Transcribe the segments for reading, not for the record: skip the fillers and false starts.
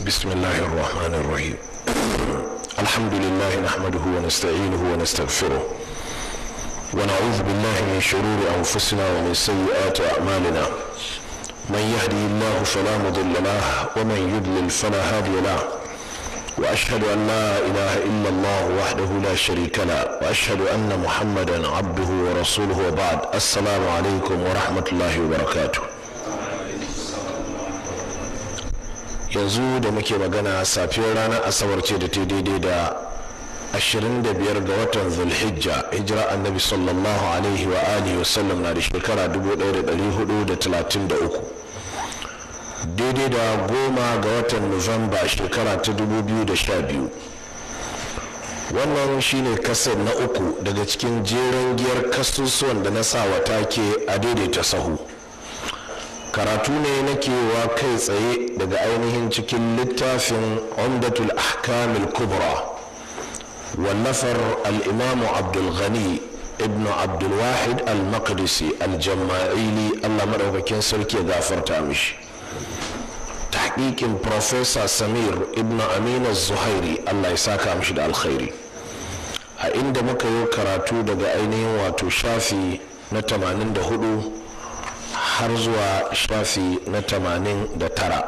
بسم الله الرحمن الرحيم الحمد لله نحمده ونستعينه ونستغفره ونعوذ بالله من شرور أنفسنا ومن سيئات أعمالنا من يهدي الله فلا مضل له ومن يضلل فلا هادي له وأشهد أن لا إله إلا الله وحده لا شريك له وأشهد أن محمدا عبده ورسوله وبعد السلام عليكم ورحمة الله وبركاته. yanzu da muke magana safiyar ranar asabar ce da ta daidai da 25 ga watan zulhijja hijira annabi sallallahu alaihi wa alihi wasallam na da shekara 1433 daidai da 10 ga watan nuwamba shekara ta 2012. wannan shine kasar na uku daga cikin jeren giyar kasusuwan da na sa wa take a daidaita sahu. karatu ne nake wa kai tsaye daga ainihin cikin littafin umdatul ahkamil kubra wallafar al-imamu abdul ghani ibn abdul wahid al-maqdisi al-jama'ili Allah madaukakin sarki ya gafarta mishi. tahqiqin professor samir ibn amin az-zuhairi Allah ya saka mishi da alkhairi. a inda muka yi karatu daga ainihin wato shafi na 84 har zuwa shafi na 89.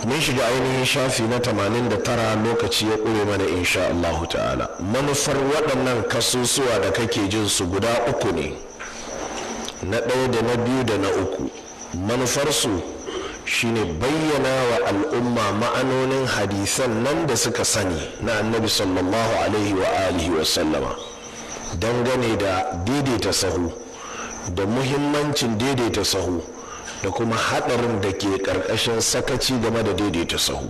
mun shiga ainihin shafi na 89 lokaci ya ƙure mana insha Allah ta'ala. manufar waɗannan kasusuwa da kake jin su guda uku ne, na ɗaya da na biyu da na uku. manufarsu shine bayyana wa al'umma ma'anonin hadisan nan da suka sani na annabi sallallahu alaihi wa alihi wa sallama dangane da daidaita sahu da muhimmancin daidaita sahu da kuma hadarin da ke karkashin sakaci game da daidaita sahu.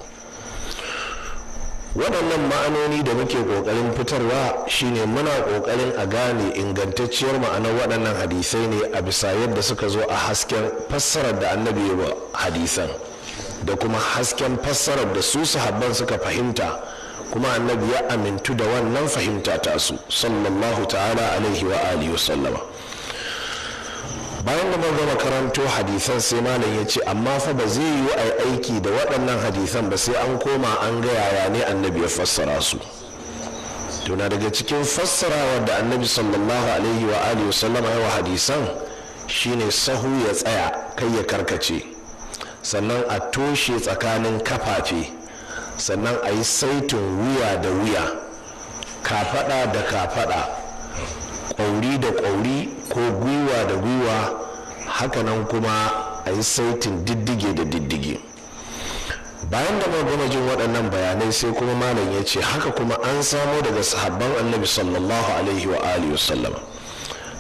waɗannan ma'anoni da muke ƙoƙarin fitarwa shine muna ƙoƙarin a gane ingantacciyar ma'anar waɗannan hadisai ne a bisa yadda suka zo a hasken fassarar da annabi wa hadisan da kuma hasken fassarar da su sahabban suka fahimta kuma annabi ya amintu da wannan fahimta tasu sallallahu ta'ala alaihi wa alihi wa sallama. bayan da gama karanto hadisan sai malam ya ce amma fa ba zai yi aiki da waɗannan hadisan ba sai an koma an ga yaya ne annabi ya fassara su. tuna daga cikin fassarawa da annabi sallallahu alaihi wa alihi wasallama yawa hadisan shine sahu ya tsaya kai ya karkace, sannan a toshe tsakanin kafafe, sannan a yi saitin wuya da wuya, kafada da kafada, ƙwauri da ƙwauri ko gwiwa da gwiwa, hakanan kuma a yi saitin diddige da diddige. bayan da gama jin waɗannan bayanai sai kuma malam ya ce haka kuma an samo daga sahabban annabi sallallahu alaihi wa alihi wasallam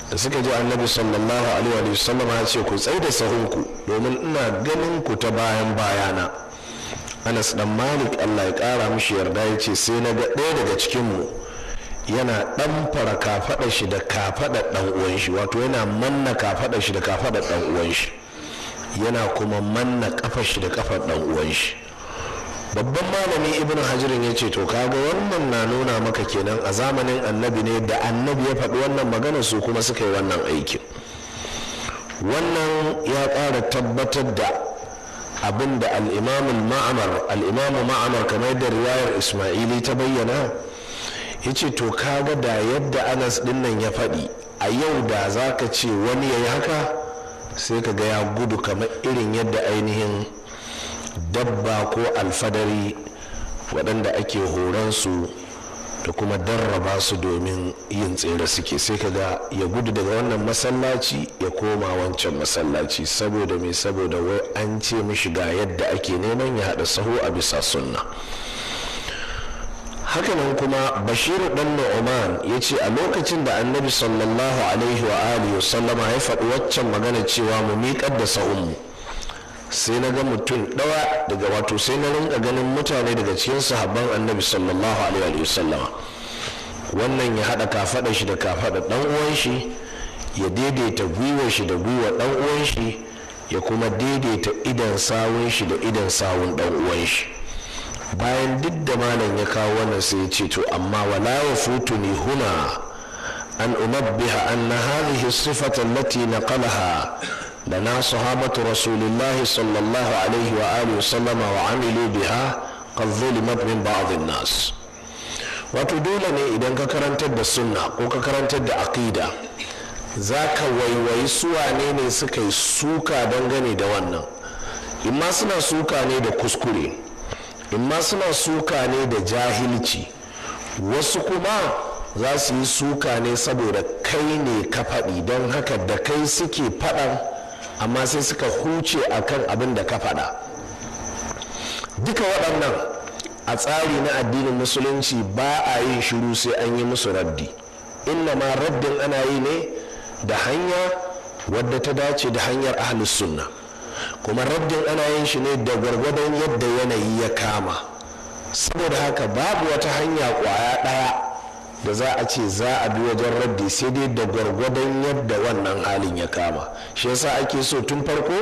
da suka ji annabi sallallahu alaihi wa sallam ya ce ku tsai da sahunku domin ina ganin ku ta bayan bayana. Anas dan Malik Allah ya ƙara mishi yarda ya ce sai na ga ɗaya daga cikinmu yana ɗan fara kafaɗa shi da kafaɗa ɗan uwan shi, wato yana manna kafaɗa shi da kafaɗa ɗan uwan shi, yana kuma manna ƙafa shi da ƙafar ɗan uwan shi. babban malami ibn hajirin ya ce to kaga wannan na nuna maka kenan a zamanin annabi ne da annabi ya faɗi wannan magana su kuma suka yi wannan aikin. wannan ya ƙara tabbatar da abin da al'imamu ma'amar kamar da riwayar ismaili ta bayyana. ya ce to kaga da yadda anas dinnan ya faɗi a yau da za ka ce wani ya yi haka sai ka ga ya gudu kamar irin yadda ainihin dabba ko alfadari waɗanda ake horonsu da kuma darraba su domin yin tsere suke, sai ka ga ya gudu daga wannan masallaci ya koma wancan masallaci saboda mai saboda wai an ce mishi ga yadda ake neman ya haɗa sahu a bisa sunna. hakanan kuma bashiru dan nu'man ya ce a lokacin da annabi sallallahu alaihi wa alihi wasallama ya faɗi waccan magana cewa mu miƙar da sahunmu, sai na ga mutum ɗawa daga wato sai na rinka ganin mutane daga cikin sahabban annabi sallallahu alaihi wasallama wannan ya haɗa kafaɗa shi da kafaɗa ɗan uwan shi, ya daidaita gwiwar shi da gwiwar ɗan uwan shi, ya kuma daidaita idan sawun shi da idan sawun ɗan uwan shi. bayan duk da malam ya kawo wannan sai ya ce to amma wala yafutuni huna an unabbiha anna hadhihi sifata allati naqalaha lana sahabatu rasulillahi sallallahu alaihi wa alihi sallama wa amilu biha qad zulimat min ba'd an-nas. wato dole ne idan ka karantar da sunna ko ka karantar da aqida zaka waiwayi su wane ne suka yi suka dangane da wannan. imma suna suka ne da kuskure, imma suna suka ne da jahilci, wasu kuma za su yi suka ne saboda kai ne ka faɗi, don haka da kai suke faɗan amma sai suka huce akan abin da ka faɗa. duka waɗannan a tsari na addinin musulunci ba a yin shiru sai an yi musu raddi. inna ma raddin ana yi ne da hanya wadda ta dace da hanyar ahlus sunna, kuma raddin ana yin shi ne da gwargwadon yadda yanayi ya kama. saboda haka babu wata hanya kwaya ɗaya da za a ce za a bi wajen raddi, sai dai da gwargwadon yadda wannan halin ya kama. shi yasa ake so tun farko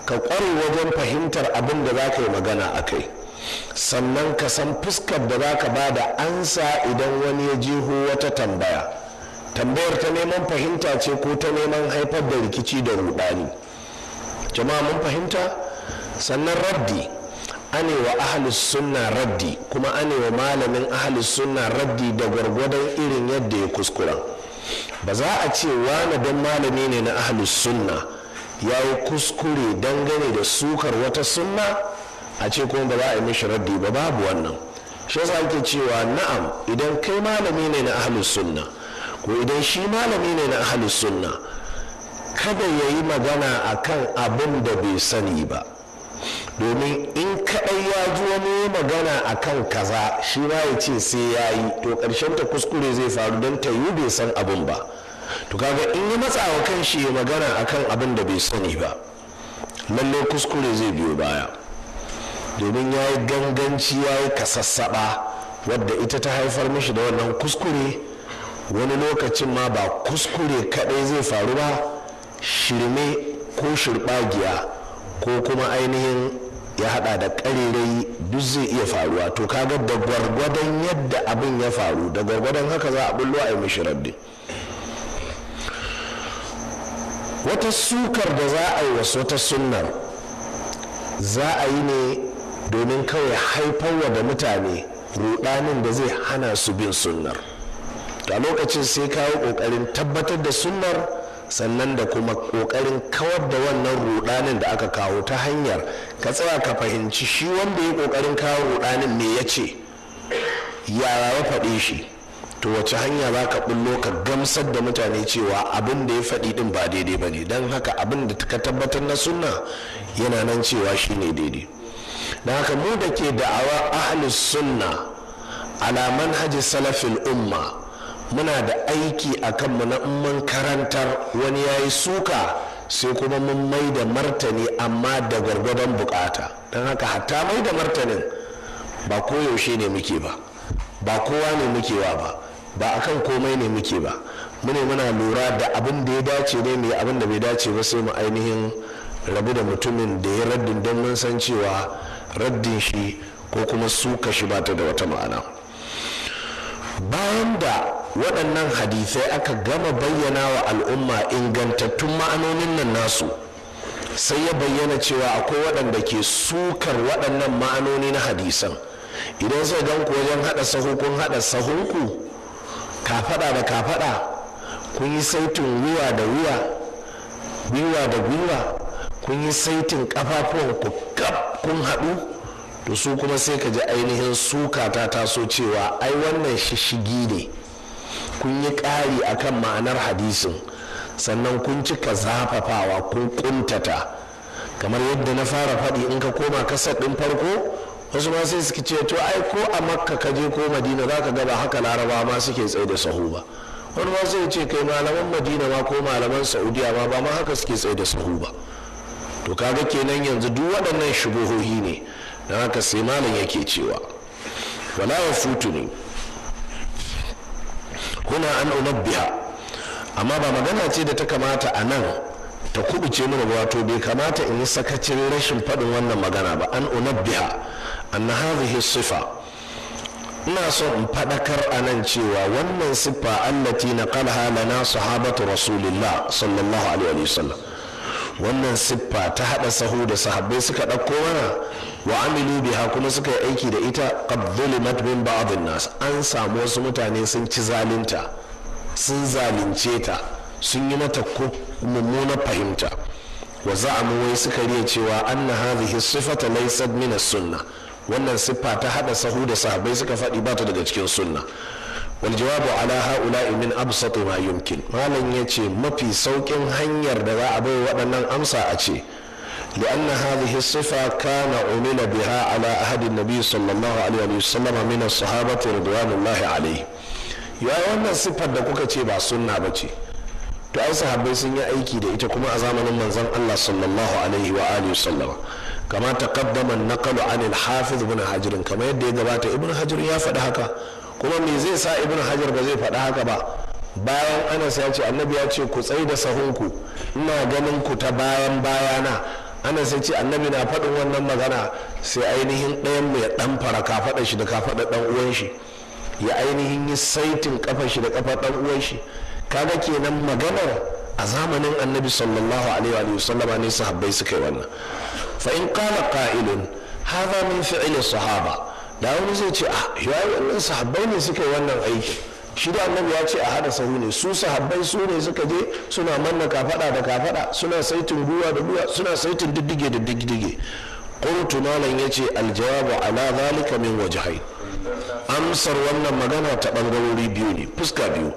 ka ƙware wajen fahimtar abin da za ka yi magana a kai, sannan ka san fuskar da za ka ba da ansa idan wani ya jeho wata tambaya. tambayar ta neman fahimta ce ko ta neman haifar da rikici da rudani. jama'a mun fahimta. sannan raddi, anewa ahlus sunna raddi, kuma anewa malamin ahlus sunna raddi da gwargwadon irin yadda ya kuskura. ba za a ce wani don malami ne na ahlus sunna ya yi kuskure dangane da sukar wata sunna a ce kuma ba za a yi mishi raddi ba, babu wannan. shi yasa ake cewa na'am, idan kai malami ne na ahlus sunna ko idan shi malami ne na ahlus sunna, kada ya yi magana akan abin da bai sani ba, domin in kaɗai ya ji wani magana akan kaza shi ma ya ce sai ya yi, to ƙarshen ta kuskure zai faru don ta yi bai san abin ba. to kaga in yi matsawa kan shi ya magana akan abin da bai sani ba, lallai kuskure zai biyo baya, domin ya yi ganganci, ya yi kasassaɓa wadda ita ta haifar mishi da wannan kuskure. wani lokacin ma ba kuskure kaɗai zai faru ba, shirme ko shirɓagiya ko kuma ainihin ya hada da ƙarerai duk zai iya faruwa. to kaga da gwargwadon yadda abin ya faru, da gwargwadon haka za a bullo a yi mishi raddi. wata sukar da za a yi wasu wata sunnar za a yi ne domin kawai haifarwa da mutane rudanin da zai hana su bin sunnar. a lokacin sai kawo kokarin tabbatar da sunnar, sannan da kuma kokarin kawar da wannan rudanin da aka kawo ta hanyar ka tsaya ka fahimci shi wanda ya kokarin kawo rudanin me ya ce, yara ya faɗe shi, to wace hanya za ka bullo ka gamsar da mutane cewa abin da ya faɗi din ba daidai ba ne, don haka abin da ka tabbatar na sunna yana nan cewa shi ne daidai. don haka mu da ke da'awa ahlus sunna ala manhaji salafil umma, muna da aiki a kanmu na mun karantar wani ya yi suka sai kuma mun mai da martani, amma da gwargwadon bukata. don haka hatta mai da martanin ba koyaushe ne muke ba kowa ne muke ba akan komai ne muke ba. muna lura da abin da ya dace ne mai, abin da bai dace ba sai mu ainihin rabu da mutumin da ya raddin, don mun san cewa raddin shi ko kuma suka shi ba ta da wata ma'ana. bayan da waɗannan hadisai aka gama bayyana wa al'umma ingantattun ma'anonin nan nasu, sai ya bayyana cewa akwai waɗanda ke sukar waɗannan ma'anoni na hadisan. idan sai gan ku wajen haɗa sahu kun haɗa sahunku kafaɗa da kafaɗa, kun yi saitin wuya da wuya, gwiwa da gwiwa, kun yi saitin ƙafafuwan ku kaf kun haɗu, to su kuma sai ka ji ainihin suka ta taso cewa ai wannan shishigi ne, kun yi ƙari akan ma'anar hadisin, sannan kun cika zafafawa kun kuntata. kamar yadda na fara faɗi, in ka koma kasar ɗin farko, wasu ma sai suke ce to ai ko a makka ka je ko madina za ka ga ba haka laraba ma suke tsaye da sahu ba. wani ma sai ce kai malaman madina ma ko malaman saudiya ma ba ma haka suke tsaye da sahu ba. to kaga kenan yanzu duk waɗannan shubuhohi ne. don haka sai malam yake cewa wala wa futu ne kuna an unabbiha, amma ba magana ce da ta kamata a nan ta kubuce mana, wato bai kamata in yi sakacin rashin faɗin wannan magana ba. an unabbiha anna hadhihi sifa, ina son in faɗakar a nan cewa wannan siffa allati naqalaha lana sahabatu rasulillah sallallahu alaihi wa sallam, wannan siffa ta hada sahu da sahabbai suka dauko mana wa amilu biha kuma suka yi aiki da ita qad zulimat min ba'd an-nas an samu wasu mutane sun ci zalunta sun zalunce ta sun yi mata mummunar fahimta wa za'amu wai suka riya cewa anna hadhihi sifata laysat min as-sunnah wannan siffa ta hada sahu da sahabbai suka faɗi ba ta daga cikin sunna wal jawabu ala haula'i min absat ma yumkin malan yace mafi saukin hanyar da za a bai waɗannan amsa a ce لأن هذه الصفة كان عمل بها على عهد النبي صلى الله عليه وسلم من الصحابة رضوان الله عليه ya wannan siffar da kuka ce ba sunna ba ce to ai sahabbai sun yi aiki da ita kuma a zamanin manzon Allah sallallahu alaihi wa alihi wasallam kama taqaddama an-naqlu 'an al-hafiz ibn hajar kamar yadda ya gabata ibn hajar ya faɗi haka kuma me zai sa ibn hajar ba zai faɗi haka ba bayan Anas ya ce annabi ya ce ku tsai da sahunku ina ganin ku ta bayan bayana Anas ya ce annabi na faɗin wannan magana sai ainihin ɗayan mu ya ɗan fara kafaɗa shi da kafaɗa ɗan uwan shi ya ainihin yi saitin kafar shi da kafar ɗan uwan shi kaga kenan maganar a zamanin annabi sallallahu alaihi wa sallama ne sahabbai suka yi wannan fa in qala qa'ilun hadha min fi'li sahaba da wani zai ce ya wannan sahabbai ne suka yi wannan aiki shi da annabi ya ce a hada sahu ne su sahabbai su ne suka je suna manna kafada da kafada suna saitin guwa da guwa suna saitin diddige da diddige qultu malan yace aljawabu ala zalika min wajhayn amsar wannan magana ta bangarori biyu ne fuska biyu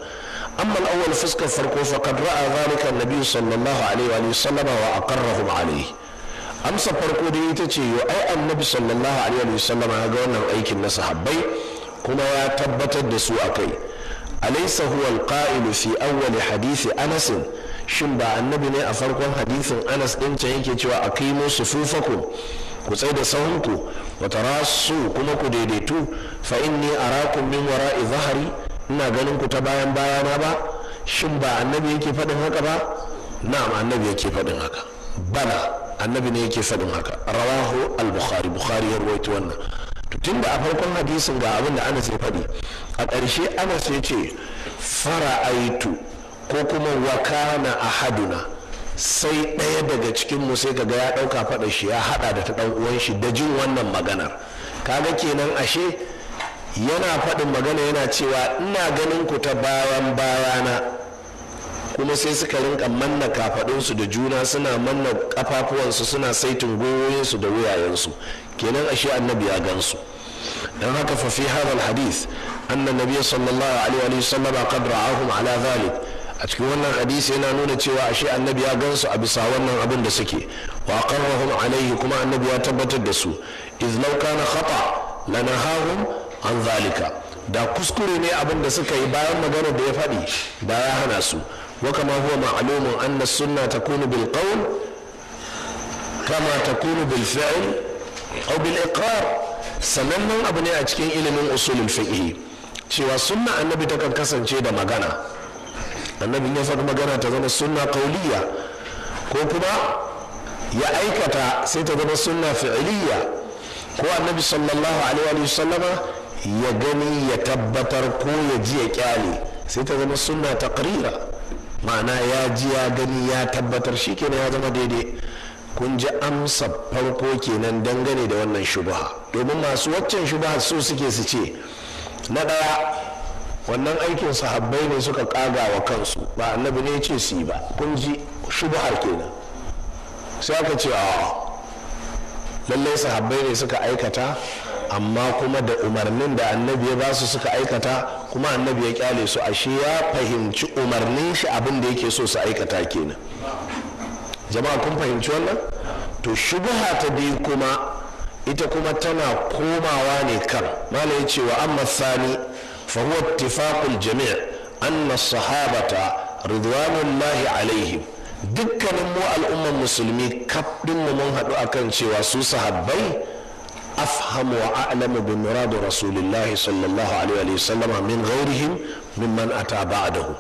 amma al-awwal fuskar farko faqad ra'a zalika an-nabi sallallahu alaihi wa sallama wa aqarrahum alaihi amsa farko da ita ce yo ai annabi sallallahu alaihi wa sallama ya ga wannan aikin na sahabbai kuma ya tabbatar da su akai alaysa huwa al-qa'il fi awwal hadith Anas shin ba annabi ne a farkon hadisin Anas din can yake cewa aqimu sufufakum ku tsai da sahunku wa tarasu kuma ku daidaitu fa inni arakum min wara'i zahri ina ganin ku ta bayan bayana ba shin ba annabi yake faɗin haka ba na'am annabi yake faɗin haka bala annabi ne yake faɗin haka rawahu al-bukhari ya rawaito wannan to tunda a farkon hadisin ga abin da Anas ya faɗi a ƙarshe Anas ya ce fara'aitu ko kuma wa kana ahaduna sai ɗaya daga cikin mu sai kaga ya ɗauka faɗa shi ya haɗa da ta ɗan uwan shi da jin wannan maganar kaga kenan ashe yana faɗin magana yana cewa ina ganin ku ta bayan bayana kuma sai suka rinka manna kafaɗinsu da juna suna manna kafafuwansu suna saitin goyoyinsu da wuyayensu kenan ashe annabi ya gansu dan haka fa fi hadha alhadith anna nabiy sallallahu alaihi wa sallam qad ra'ahum ala dhalik a cikin wannan hadisi yana nuna cewa ashe annabi ya gansu a bisa wannan abin da suke wa qarrahum alaihi kuma annabi ya tabbatar da su iz law kana khata lanahahum an zalika da kuskure ne abin da suka yi bayan maganar da ya faɗi da ya hana su wa kama huwa ma'lumun anna sunna takunu bil qawl kama takunu bil fi'l aw bil iqrar sanannen abu ne a cikin ilimin usulul fiqh cewa sunna annabi ta kan kasance da magana annabi ya faɗi magana ta zama sunna qawliya ko kuma ya aikata sai ta zama sunna fi'liya ko annabi sallallahu alaihi wa sallama ya gani ya tabbatar ko ya ji ya kyale sai ta zama sunna taqrira ma'ana ya ji ya gani ya tabbatar shikenan ya zama daidai kun ji amsa farko kenan dangane da wannan shubha domin masu waccan shubha so suke su ce na daya wannan aikin sahabbai ne suka kaga wa kansu ba annabi ne ya ce su yi ba kun ji shubhar kenan sai aka ce lallai sahabbai ne suka aikata amma kuma da umarnin da annabi ya basu suka aikata kuma annabi ya kyale su ashe ya fahimci umarnin shi abin da yake so su aikata kenan jama'a kun fahimci wannan to shubha ta biyu kuma ita kuma tana komawa ne kan mala ya ce wa amma sani fa huwa ittifaqul jami' anna sahabata ridwanullahi alaihim dukkanin mu al'umman musulmi kaf din mu mun haɗu akan cewa su sahabbai afhamu wa a'lamu bi murad rasulillahi sallallahu alaihi wa sallam min ghairihim mimman ata ba'dahu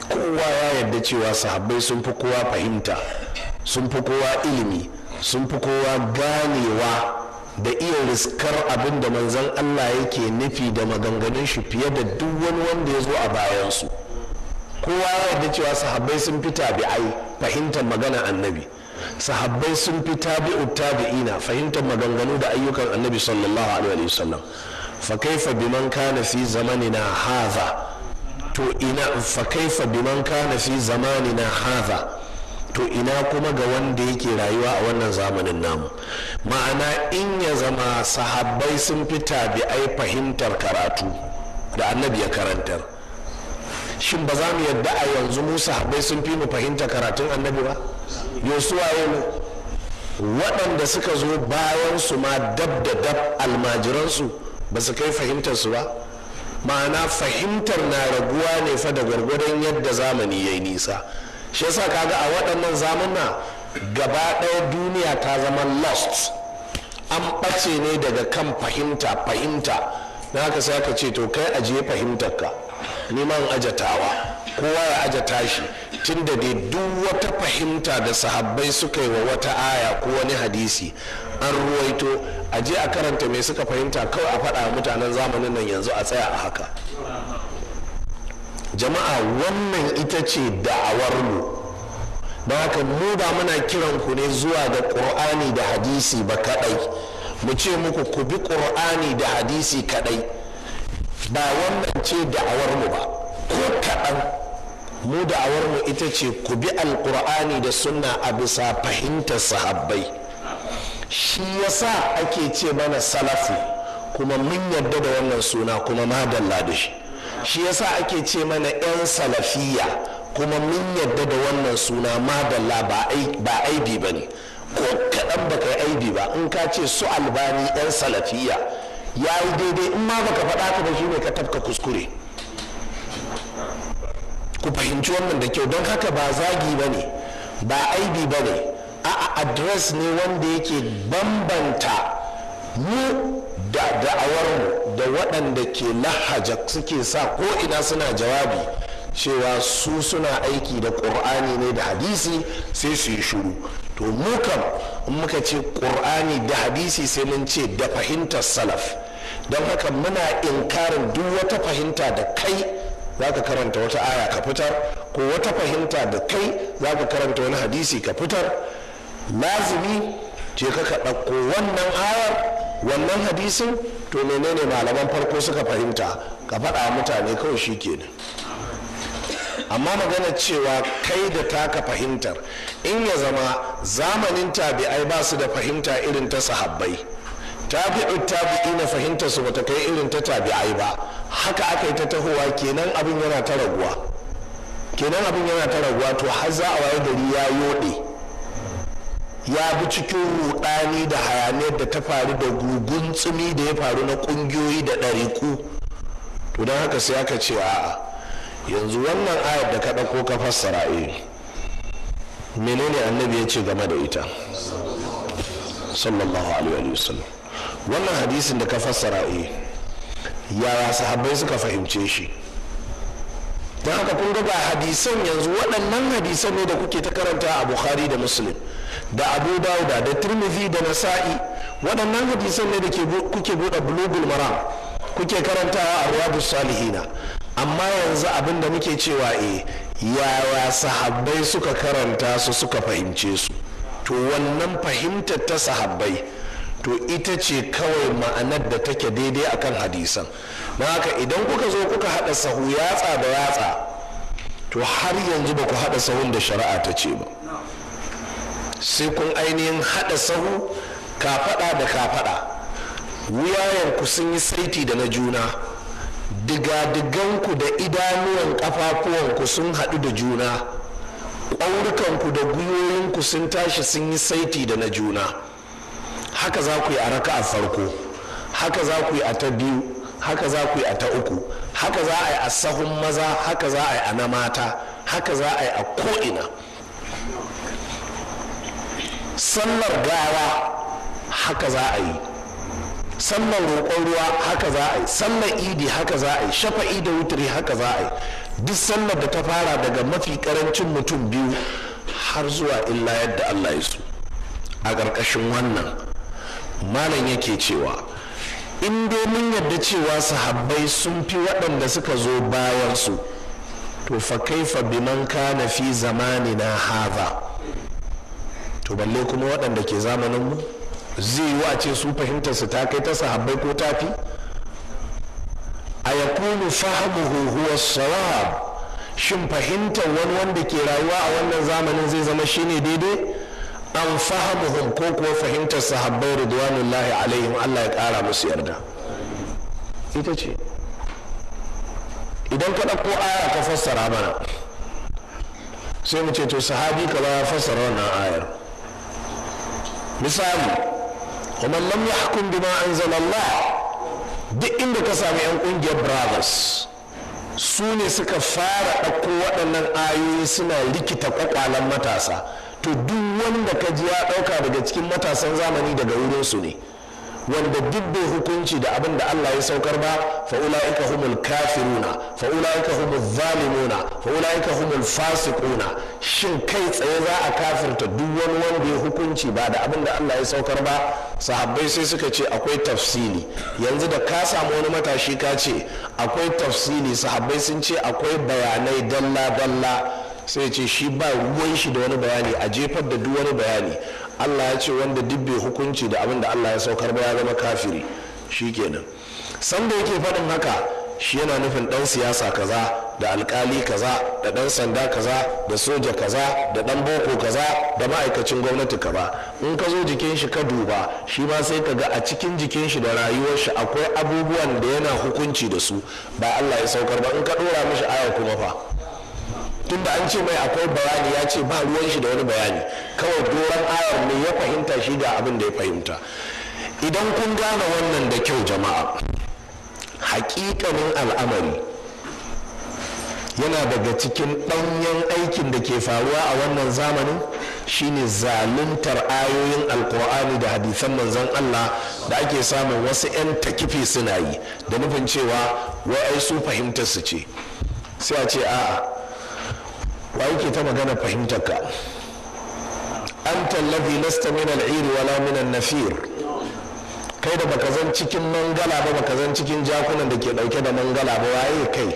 kowa ya yarda cewa sahabbai sun fi kowa fahimta sun fi kowa ilimi sun fi kowa ganewa da iya riskar abin da manzon Allah yake nufi da maganganun shi fiye da duk wani wanda ya zo a bayansu kowa ya yarda cewa sahabbai sun fi tabi'ai fahimtar magana annabi sahabbai sun fi tabi'ut tabi'ina fahimtar maganganu da ayyukan annabi sallallahu alaihi wasallam fa kaifa biman kana fi zamanina hadha to ina fa kaifa biman kana fi zamanina hadha to ina kuma ga wanda yake rayuwa a wannan zamanin namu. Ma'ana in ya zama sahabbai sun fi tabi'ai fahimtar karatu da annabi ya karantar, shin ba za mu yadda a yanzu mu sahabbai sun fi mu fahimtar karatun annabi ba? yosu waye mu waɗanda suka zo bayan su ma dab da dab almajiransu ba su kai fahimtar su ba. Ma'ana fahimtar na raguwa ne fa da gwargwadon yadda zamani ya yi nisa. Shi yasa kaga a waɗannan zamuna gaba ɗaya duniya ta zama lost, an ɓace ne daga kan fahimta na haka sai aka ce to kai ajiye fahimtarka ni ma in ajatawa, kowa ya ajata shi, tunda dai duk wata fahimta da sahabbai suka yi wa wata aya ko wani hadisi an ruwaito, aje a karanta me suka fahimta kawai a faɗa mutanen zamanin nan yanzu a tsaya a haka. Jama'a wannan ita ce da'awarmu, don haka mu ba muna kiran ku ne zuwa ga ƙur'ani da hadisi ba kaɗai mu ce muku ku bi ƙur'ani da hadisi kaɗai, ba wannan ce da'awarmu ba ko kaɗan. mu da'awarmu ita ce ku bi alƙur'ani da sunna a bisa fahimtar sahabbai. shi yasa ake ce mana salafu, kuma mun yarda da wannan suna kuma madalla da shi. Shi yasa ake ce mana 'yan salafiya, kuma mun yadda da wannan suna madalla, ba aibi ba ne, ko kaɗan baka yi aibi ba. In ka ce su albani 'yan salafiya ya yi daidai, in ma baka faɗa ka ba shi ne ka tafka kuskure. Ku fahimci wannan da kyau, don haka ba zagi ba ne, ba aibi ba ne, a adres ne wanda yake bambanta mu da da'awarmu da waɗanda ke lahaja suke sa ko ina suna jawabi cewa su suna aiki da ƙur'ani ne da hadisi sai su yi shuru. To mu kam in muka ce ƙur'ani da hadisi sai mun ce da fahimtar salaf. Don haka muna inkarin duk wata fahimta da kai za ka karanta wata aya ka fitar, ko wata fahimta da kai za ka karanta wani hadisi ka fitar. Lazimi ce ka ɗauko wannan ayar wannan hadisin, to menene malaman farko suka fahimta ka faɗa mutane kawai shi kenan. Amma magana cewa kai da taka fahimtar, in ya zama zamanin tabi'ai ba su da fahimta irin ta sahabbai, tabi'i na fahimtar su bata kai irin ta tabi'ai ba, haka aka yi ta tahowa, kenan abin yana ta raguwa to har za a waye gari ya yoɗe, ya bi cikin rudani da hayaniyar da ta faru da gugun tsumi da ya faru na kungiyoyi da ɗariku. To don haka sai aka ce a'a, yanzu wannan ayar da ka ɗauko ka fassara menene annabi ya ce game da ita sallallahu alaihi wasallam? Wannan hadisin da ka fassara yaya sahabbai suka fahimce shi? don haka kun ga hadisan yanzu, waɗannan hadisan ne da kuke ta karanta a Bukhari da Muslim da Abu Dawuda da Tirmidhi da Nasa'i, waɗannan hadisan ne da kuke buɗe Bulugul Maram kuke karantawa a Riyadus Salihina. Amma yanzu abin da muke cewa yaya sahabbai suka karanta su suka fahimce su? To wannan fahimtar ta sahabbai to ita ce kawai ma'anar da take daidai akan hadisan. Na haka idan kuka zo kuka haɗa sahu yatsa da yatsa, to har yanzu ba ku haɗa sahun da shari'a ta ce ba. Sai kun ainihin haɗa sahu kafaɗa da kafaɗa, wuyayenku sun yi saiti da na juna, digadiganku da idanuwan ƙafafuwanku sun haɗu da juna, ƙwaurukanku da gwiwoyinku sun tashi sun yi saiti da na juna. Haka za ku yi a raka'a farko, haka za ku yi a ta biyu, haka za ku yi a ta uku, haka za a yi a sahun maza, haka za a yi a na mata, haka za a yi a ko'ina. Sallar gawa haka za a yi, sallar roƙon ruwa haka za a yi, sallar idi haka za a yi, shafa'i da wuturi haka za a yi. Duk sallar da ta fara daga mafi ƙarancin mutum biyu har zuwa illa yadda Allah ya so. A ƙarƙashin wannan malam yake cewa in dai mun yadda cewa sahabbai sun fi waɗanda suka zo bayan su, to fa kaifa biman kana fi zamanina hadha, to to balle kuma waɗanda ke zamaninmu zai yi a ce su fahimtarsu ta kai ta sahabbai ko tafi a yakunu fahimuhu huwa sawab shin fahimtar wani wanda ke rayuwa a wannan zamanin zai zama shine daidai an fahimuhum ko kuwa fahimtar sahabbai ridwanullahi alaihim Allah ya kara musu yarda ita ce idan ka ɗauko aya ka fassara mana sai mu ce to sahabi ka ya fassara wannan ayar misali ومن لم يحكم بما أنزل الله duk inda ka sami 'yan ƙungiyar brothers su ne suka fara ɗauko waɗannan ayoyi suna rikita ƙwaƙwalan matasa to duk wanda ka ji ya ɗauka daga cikin matasan zamani daga wurinsu ne wanda duk bai hukunci da abin da Allah ya saukar ba fa ulaika humul kafiruna fa ulaika humul zalimuna fa ulaika humul fasiquna shin kai tsaye za a kafirta duk wani wanda ya hukunci ba da abin da Allah ya saukar ba sahabbai sai suka ce akwai tafsili yanzu da ka samu wani matashi ka ce akwai tafsili sahabbai sun ce akwai bayanai dalla dalla sai ce shi ba ruwan shi da wani bayani a jefar da duk wani bayani Allah ya ce wanda duk bai hukunci da abin da Allah ya saukar ba ya zama kafiri shikenan sanda yake faɗin haka shi yana nufin ɗan siyasa kaza da alkali kaza da ɗan sanda kaza da soja kaza da ɗan boko kaza da ma'aikacin gwamnati kaza in ka zo jikin shi ka duba shi ma sai ka ga a cikin jikin shi da rayuwar shi akwai abubuwan da yana hukunci da su ba Allah ya saukar ba in ka ɗora mishi aya kuma fa tunda an ce mai akwai bayani ya ce ba ruwan shi da wani bayani kawai doron ayar ne ya fahimta shi ga abin da ya fahimta idan kun gane wannan da kyau jama'a hakikanin al'amari yana daga cikin ɗanyen aikin da ke faruwa a wannan zamanin shine zaluntar ayoyin alkur'ani da hadisan manzon Allah da ake samun wasu 'yan takifi suna yi da nufin cewa wai su fahimtar su ce sai a ce a'a wa yake ta magana fahimtarka anta alladhi lasta min al-'ir wala min an-nafir kai da baka zan cikin mangala ba baka zan cikin jakunan da ke dauke da mangala ba waye kai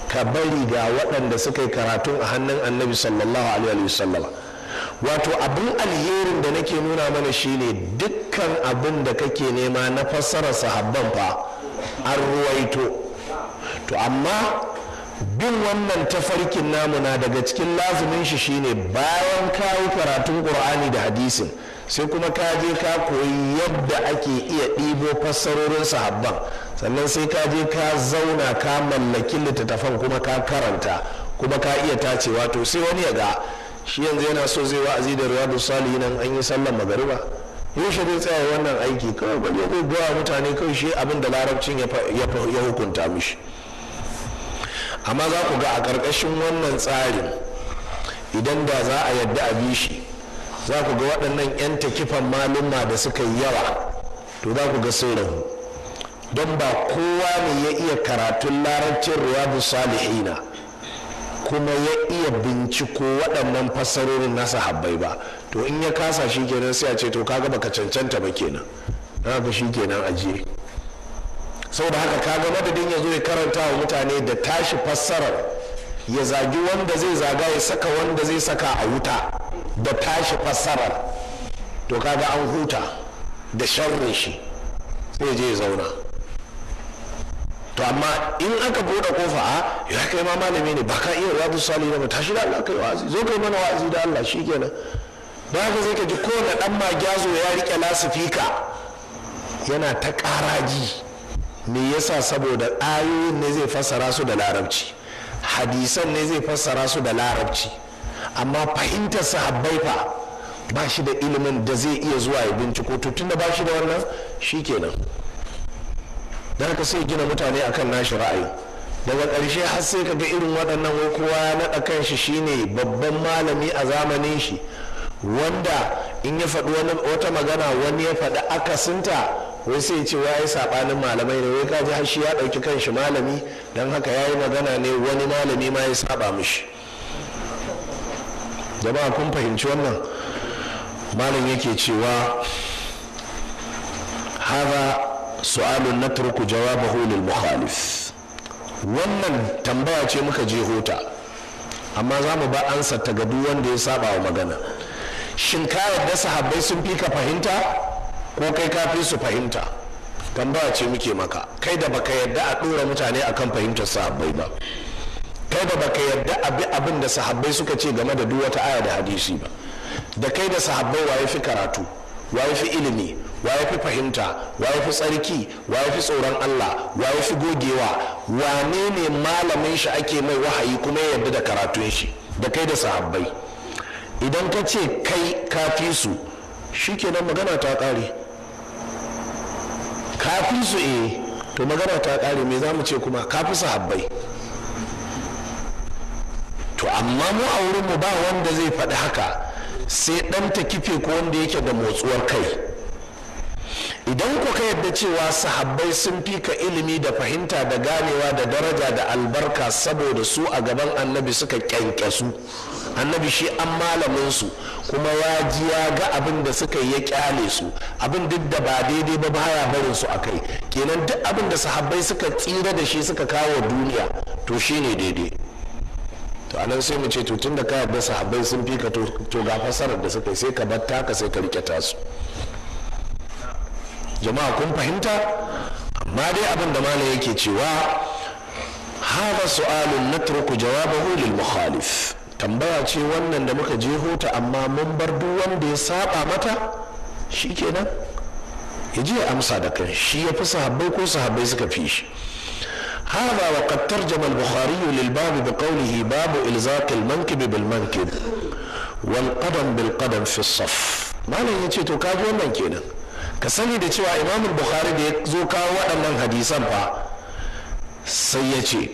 ka bari ga waɗanda suka yi karatun a hannun annabi sallallahu alaihi wasallam wato abin alherin da nake nuna mana shine dukkan abin da kake nema na fassarar sahabban fa an ruwaito to amma bin wannan tafarkin namu na daga cikin lazumin shi shine bayan kayi karatun qur'ani da hadisin sai kuma ka je ka koyi yadda ake iya ɗibo fassarorin sahabban sannan sai ka je ka zauna ka mallaki littattafan kuma ka karanta kuma ka iya tacewa to sai wani ya ga shi yanzu yana so zai wa'azi da riyadu salihin an yi sallan magariba yaushe zai tsaya wannan aiki kawai ba zai gawa mutane kawai shi abin da larabcin ya hukunta mishi amma za ku ga a ƙarƙashin wannan tsarin idan da za a yadda a bi shi za ku ga waɗannan 'yan takifan malumma da suka yi yawa to za ku ga sun rahu don ba kowa ne ya iya karatun larabcin riyadu salihina kuma ya iya binciko waɗannan fassarorin nasa habbai ba to in ya kasa shi kenan sai a ce to kaga baka cancanta ba kenan haka shi kenan ajiye saboda haka kaga madadin ya zo ya karanta wa mutane da tashi fassarar ya zagi wanda zai zaga ya saka wanda zai saka a wuta da tashi fassarar to kaga an huta da sharrin shi sai je ya zauna to amma in aka bude kofa a ya kai ma malami ne baka iya rabu salihu ba tashi da Allah kai wa'azi zo kai mana wa'azi da Allah shikenan da haka sai ka ji kowane dan magyazo ya rike lasifika yana ta karaji me yasa saboda ayoyin ne zai fassara su da larabci hadisan ne zai fassara su da larabci amma fahimtar sahabbai fa ba shi da ilimin da zai iya zuwa ya binciko to tunda ba shi da wannan shikenan da haka sai gina mutane akan nashi ra'ayi daga ƙarshe har sai ka ga irin waɗannan wai kowa ya naɗa kanshi shine babban malami a zamanin shi wanda in ya faɗi wata magana wani ya faɗi akasinta wai sai ce ya yi saɓanin malamai ne wai kaji har shi ya ɗauki kanshi malami don haka ya yi magana ne wani malami ma ya saɓa mishi jama'a kun fahimci wannan malam yake cewa haza su'alun natruku jawabahu lil mukhalif wannan tambaya ce muka je hota amma za mu ba ansa ta ga duk wanda ya saba wa magana shin ka yadda sahabbai sun fi ka fahimta ko kai ka fi su fahimta? tambaya ce muke maka, kai da baka yadda a ɗora mutane akan fahimtar sahabbai ba, kai da baka yadda abin da sahabbai suka ce game da duk wata aya da hadisi ba, da kai da sahabbai waye fi karatu, waye fi ilimi, waye fi fahimta, waye fi tsarki, waye fi tsoron Allah, waye fi gogewa, wane ne malamin shi ake mai wahayi kuma ya yarda da karatun shi, da kai da sahabbai. idan ka ce kai kafi su shikenan magana ta kare, kafi su to magana ta kare, me za mu ce kuma kafi sahabbai. to amma mu a wurin mu ba wanda zai faɗi haka sai ɗan ta kife ko wanda yake da motsuwar kai. idan ku ka yadda cewa sahabbai sun fi ka ilimi da fahimta da ganewa da daraja da albarka saboda su a gaban annabi suka kyankyasu, annabi shi an malamin su kuma ya ji ya ga abin da suka yi ya kyale su, abin duk da ba daidai ba baya barin su akai, kenan duk abin da sahabbai suka tsira da shi suka kawo duniya to shine daidai. to anan sai mu ce to tunda ka yarda sahabbai sun fi ka to ga fasarar da suka yi sai ka bar taka sai ka rike tasu. jama'a kun fahimta? amma dai abin da malam yake cewa hada su'alun natruku jawabahu lil mukhalif, tambaya ce wannan da muka je hota amma mun bar duk wanda ya saba mata shikenan ya je ya amsa da kan shi ya fi sahabbai ko sahabbai suka fi shi. هذا وقد ترجم البخاري للباب بقوله باب إلزاق المنكب بالمنكب والقدم بالقدم في الصف. malam yace to kaji wannan kenan, ka sani da cewa Imam Bukhari da ya zo kawo waɗannan hadisan fa sai ya ce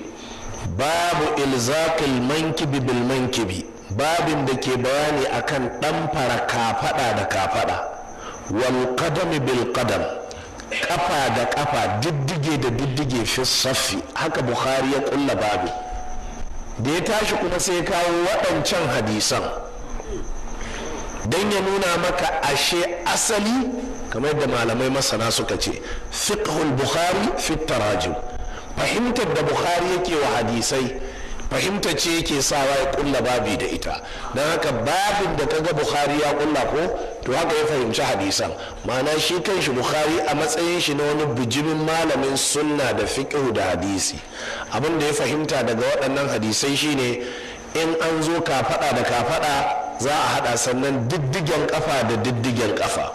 babu ilzaqil mankibi bil mankibi, babin da ke bayani akan ɗan fara kafada da kafada, wal qadami bil qadam, kafa da kafa, diddige da diddige fi saffi. haka Bukhari ya kulla babu, da ya tashi kuma sai ya kawo waɗancan hadisan don ya nuna maka ashe asali kamar yadda malamai masana suka ce fiqhul Bukhari fi tarajim, fahimtar da Bukhari yake wa hadisai fahimta ce yake sawa ya kulla babi da ita. don haka babin da kaga Bukhari ya kulla ko to haka ya fahimci hadisan, ma'ana shi kanshi Bukhari a matsayin shi na wani bijimin malamin sunna da fiqhu da hadisi, abin da ya fahimta daga waɗannan hadisai shine in an zo kafaɗa da kafaɗa za a haɗa sannan diddigen kafa da diddigen kafa.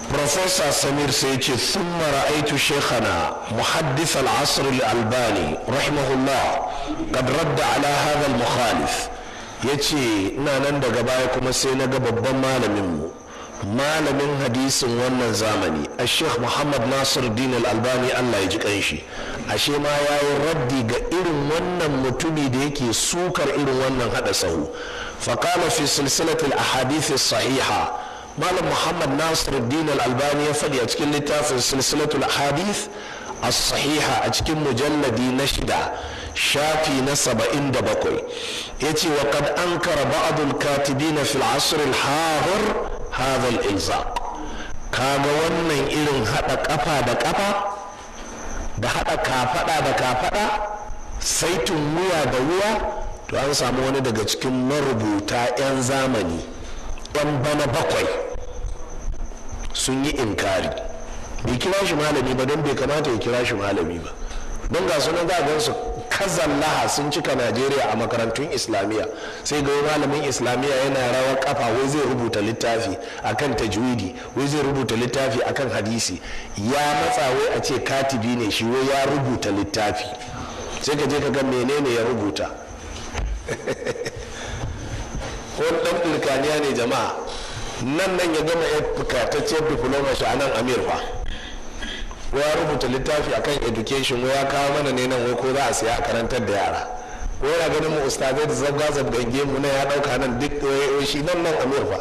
Professor Samir sai ce thumma ra'aytu shaykhana muhaddith al-asr al-albani rahimahullah qad radda ala hadha al-mukhalif. yace ina nan daga baya kuma sai na ga babban malamin hadisin wannan zamani al-sheikh Muhammad Nasiruddin al-Albani Allah ya ji kanshi, ashe ma yayi raddi ga irin wannan mutumi da yake sukar irin wannan hada sahu. faqala fi silsilati al-ahadith as-sahiha, malam Muhammad Nasiruddin al-Albani ya faɗi a cikin littafin silsilatul ahadith as-sahiha a cikin mujalladi na 6 shafi na 77 yace wa qad ankara ba'd al-katibin fi al-asr al-hadir hadha al-ilzaq. kaga wannan irin hada kafa da kafa da hada kafada da kafada, saitun wuya da wuya, to an samu wani daga cikin marubuta 'yan zamani 'yan bana bakwai sun yi inkari. bai kira shi malami ba don bai kamata ya kira shi malami ba, don ga sunan su kazallaha sun cika Najeriya a makarantun islamiyya, sai ga malamin islamiyya yana rawar kafa wai zai rubuta littafi akan tajwidi, wai zai rubuta littafi akan hadisi, ya matsa wai a ce katibi ne shi, wai ya rubuta littafi. sai ka je ka ga menene ya rubuta. wani dan birkaniya ne jama'a, nan ya gama ya bukataccen diploma shi a nan Amir fa, ya rubuta littafi akan education, ya kawo mana ne nan wai ko za a siya a karantar da yara, ko yana ganin mu ustazai da zabga zabgange mu na ya dauka nan duk shi nan Amir fa.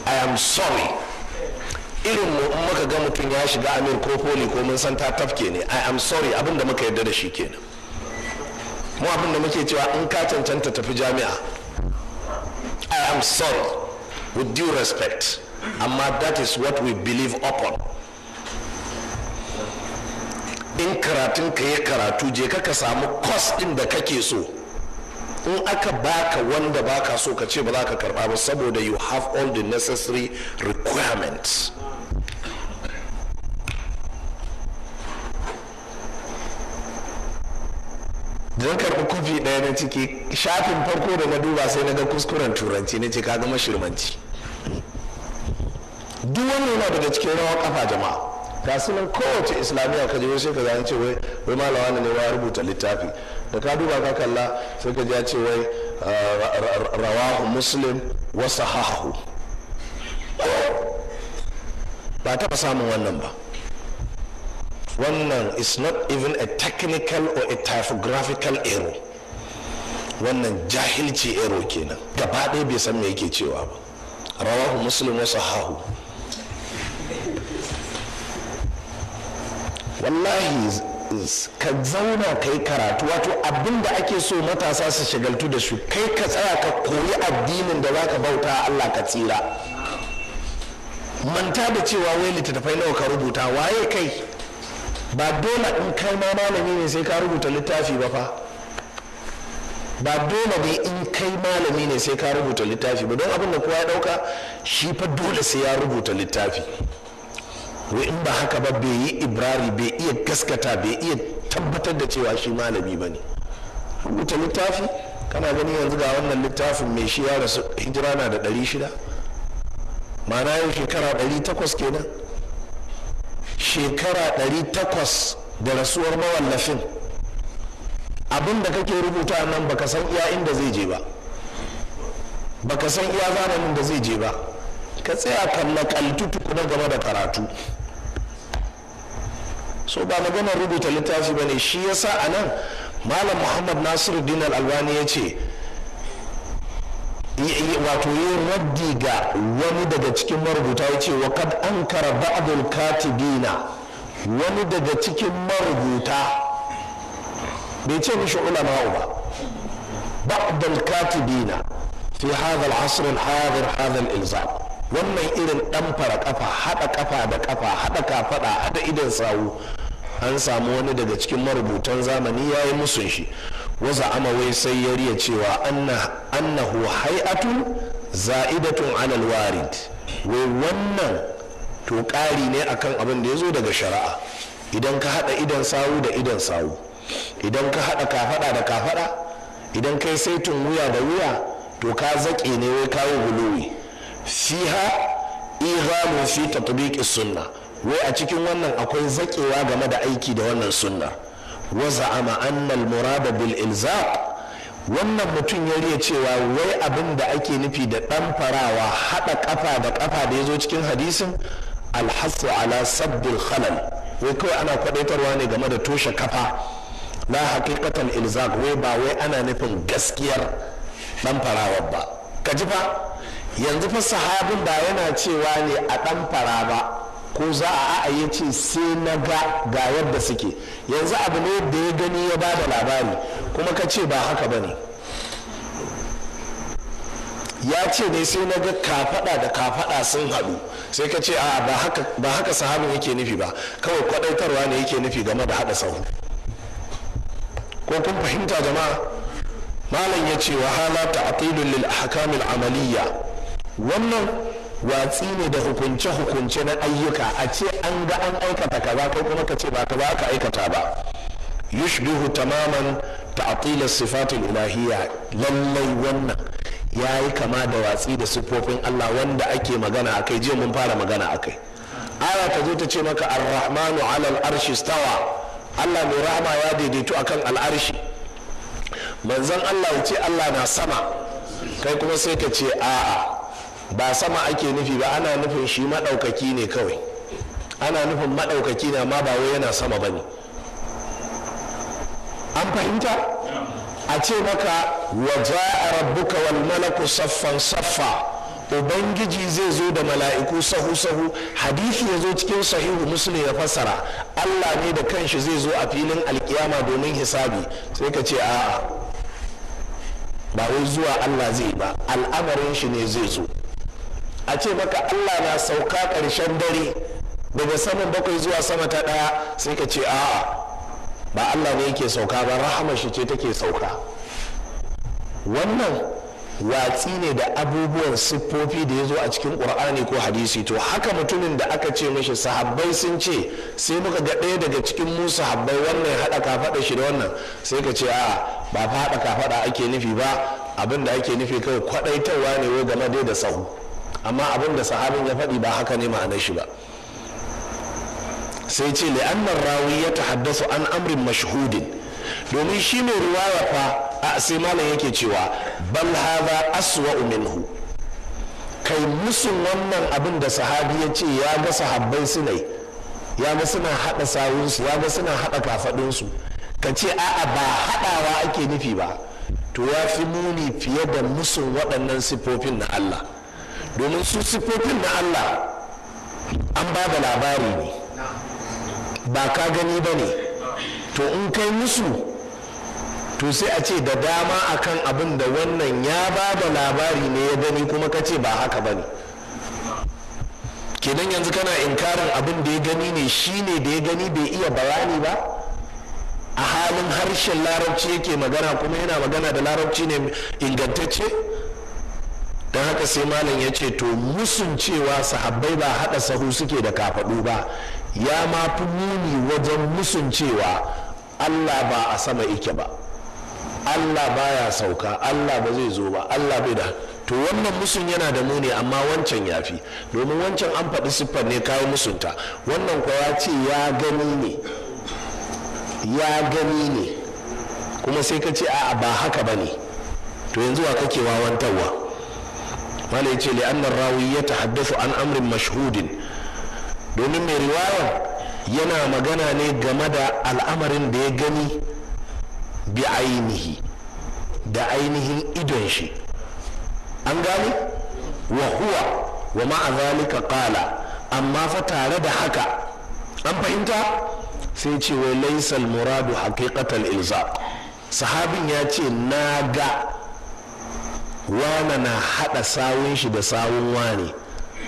I am sorry, irin mu in muka ga mutum ya shiga Amir ko poli ko mun san ta tafke ne, I am sorry, abinda muka yarda da shi kenan. mu abinda muke cewa in ka cancanta tafi jami'a, I am sorry with due respect, amma that is what we believe upon. in karatun ka ya karatu je ka samu course din da kake so. In aka baka wanda baka so ka ce ba za ka karba ba saboda you have all the necessary requirements. Zan karɓi kofi ɗaya na ciki, shafin farko da na duba sai na ga kuskuren turanci, na ce ka ga mashirmanci. Duk wani yana daga cikin rawa kafa jama'a. Ga su nan kowace islamiyya ka je sai ka zan ce wai malawa ne ya rubuta littafi, da ka duba ka kalla sai ka ja ce wai rawahu muslim wa sahahu. Ba taɓa samun wannan ba. Wannan is not even a technical or a typographical error. Wannan jahilci error kenan, gaba ɗaya bai san me yake cewa ba. Rawahu muslim wa sahahu. Wallahi ka zauna ka yi karatu, wato abinda ake so matasa su shagaltu da su, kai ka tsaya ka koyi addinin da za ka bauta Allah ka tsira. Manta da cewa wai littattafai nawa ka rubuta, waye kai? Ba dole in kai ma malami ne sai ka rubuta littafi ba fa. Ba dole ne in kai malami ne sai ka rubuta littafi ba, don abin da kowa ya dauka shi fa dole sai ya rubuta littafi. Wai in ba haka ba bai yi ibrari, bai iya gaskata, bai iya tabbatar da cewa shi malami ba ne. Rubuta littafi, kana gani yanzu ga wannan littafin mai shi ya rasu hijira na da 600, ma'ana yau shekara 800 kenan. Shekara 800 da rasuwar mawallafin. Abin da kake rubuta nan baka san iya inda zai je ba, baka san iya zamanin da zai je ba. Ka tsaya kalla kaltutu kuma game da karatu. So ba maganar rubuta littafi ba ne. Shi yasa a nan Malam Muhammad Nasiruddin Al-Albani ya ce, wato yin raddi ga wani daga cikin marubuta, ya ce wa kad ankara ba'dul katibina, wani daga cikin marubuta, bai ce mishi ulama'u ba, ba'dul katibina fi hadha al-asr al-hadir hadha al-ilzam. Wannan irin dan fara kafa, hada kafa da kafa, hada kafada, hada idan sawu, an samu wani daga cikin marubutan zamani yayi musun shi. Waza amawai sai ya riya cewa annahu hay'atun za'idatun alal warid, wai wannan to ƙari ne akan abin da ya zo daga shari'a. Idan ka haɗa idan sawu da idan sawu, idan ka haɗa kafaɗa da kafaɗa, idan kai saitin wuya da wuya, to ka zaƙe ne wai kawo guluwi. Fiha ighalu fi tatbiqi sunna, wai a cikin wannan akwai zaƙewa game da aiki da wannan sunna. وزعم أن المراد بالإلزاق, wannan mutum ya riya cewa wai abin da ake nufi da ɗan farawa, haɗa ƙafa da ƙafa da ya zo cikin hadisin, alhassu ala sabbin khalal, wai kawai ana kwaɗaitarwa ne game da toshe kafa, la haƙiƙatan ilzaq, wai ba wai ana nufin gaskiyar ɗan farawa ba. Ka ji fa yanzu fa sahabin ba yana cewa ne a ɗan fara ba, ko za a ya ce sai na ga yadda suke. Yanzu abu ne da ya gani ya ba da labari, kuma ka ce ba haka ba ne. Ya ce ne sai na ga kafaɗa da kafaɗa sun haɗu, sai ka ce a ba haka sahabin yake nufi ba, kawai kwaɗaitarwa ne yake nufi game da haɗa sahu. Ko kun fahimta jama'a? Malam ya ce wa hala ta'tilun lil ahkamil amaliyya, wannan watsi ne da hukunce-hukunce na ayyuka. A ce an ga an aikata kaza ko kuma ka ce ba ka ba ka aikata ba. Yushbihu tamaman ta'til sifatul ilahiyya, lallai wannan yayi kama da watsi da siffofin Allah wanda ake magana akai. Je mun fara magana akai. Aya ta zo ta ce maka ar-rahmanu 'ala al-arshi stawa, Allah mai rahama ya daidaito akan al-arshi. Manzon Allah ya ce Allah na sama, kai kuma sai ka ce a'a ba sama ake nufi ba, ana nufin shi maɗaukaki ne kawai. Ana nufin maɗaukaki ne amma ba wai yana sama ba ne. An fahimta? A ce maka wa ja'a rabbuka wal malaku saffan saffa, ubangiji zai zo da mala'iku sahu sahu. Hadisi ya zo cikin sahihu Muslim ya fassara Allah ne da kanshi zai zo a filin alkiyama domin hisabi. Sai ka ce a'a ba wai zuwa Allah zai ba, al'amarin shi ne zai zo. A ce maka Allah na sauka ƙarshen dare daga saman bakwai zuwa sama ta ɗaya, sai ka ce a'a ba Allah ne yake sauka ba, rahama shi ce take sauka. wannan watsi ne da abubuwan siffofi da ya zo a cikin ƙur'ani ko hadisi. To haka mutumin da aka ce mashi sahabbai sun ce, sai muka ga ɗaya daga cikin mu sahabbai wannan ya haɗa kafaɗa shi da wannan, sai ka ce a ba fa haɗa kafaɗa ake nufi ba, abin da ake nufi kawai kwaɗaitarwa ne wai game dai da sahu, amma abin da sahabin ya faɗi ba haka ne ma'anar shi ba. sai ce li'annar rawi ya tahaddasu an amrin mashhudin, domin shi mai riwaya fa a sai malam yake cewa bal hadha aswa'u minhu, kai musun wannan abin da sahabi ya ce ya ga sahabbai su ne, ya ga suna hada sawunsu, ya ga suna hada kafadunsu, ka ce a'a ba hadawa ake nufi ba, to ya fi muni fiye da musun waɗannan siffofin na Allah. domin su siffofin na Allah an ba da labari ne, ba ka gani ba ne, to in kai musu to sai a ce da dama akan abin da wannan ya ba da labari ne ya gani kuma ka ce ba haka ba ne. kenan yanzu kana inkarin abin da ya gani ne, shi ne da ya gani bai iya bayani ba, a halin harshen larabci yake magana kuma yana magana da larabci ne ingantacce. don haka sai malam ya ce to musun cewa sahabbai ba haɗa sahu suke da kafaɗu ba ya ma fi muni wajen musun cewa Allah ba a sama ike ba, Allah baya sauka, Allah ba zai zo ba, Allah bai da. to wannan musun yana da muni, amma wancan ya fi, domin wancan an faɗi siffar ne kayi musunta, wannan kuwa ya ce ya gani ne kuma sai ka ce a'a ba haka ba ne, to yanzu wa kake wawantarwa. wala ya ce li'annar rawi ya tahaddasu an amrin mashhudin, domin mai riwaya yana magana ne game da al'amarin da ya gani bi ainihi, da ainihin idon shi, an gane wa huwa wa ma'a zalika qala, amma fa tare da haka an fahimta, sai ce wai laysal muradu haqiqatal ilzaq, sahabin ya ce na ga wana na hada sawun shi da sawun wani,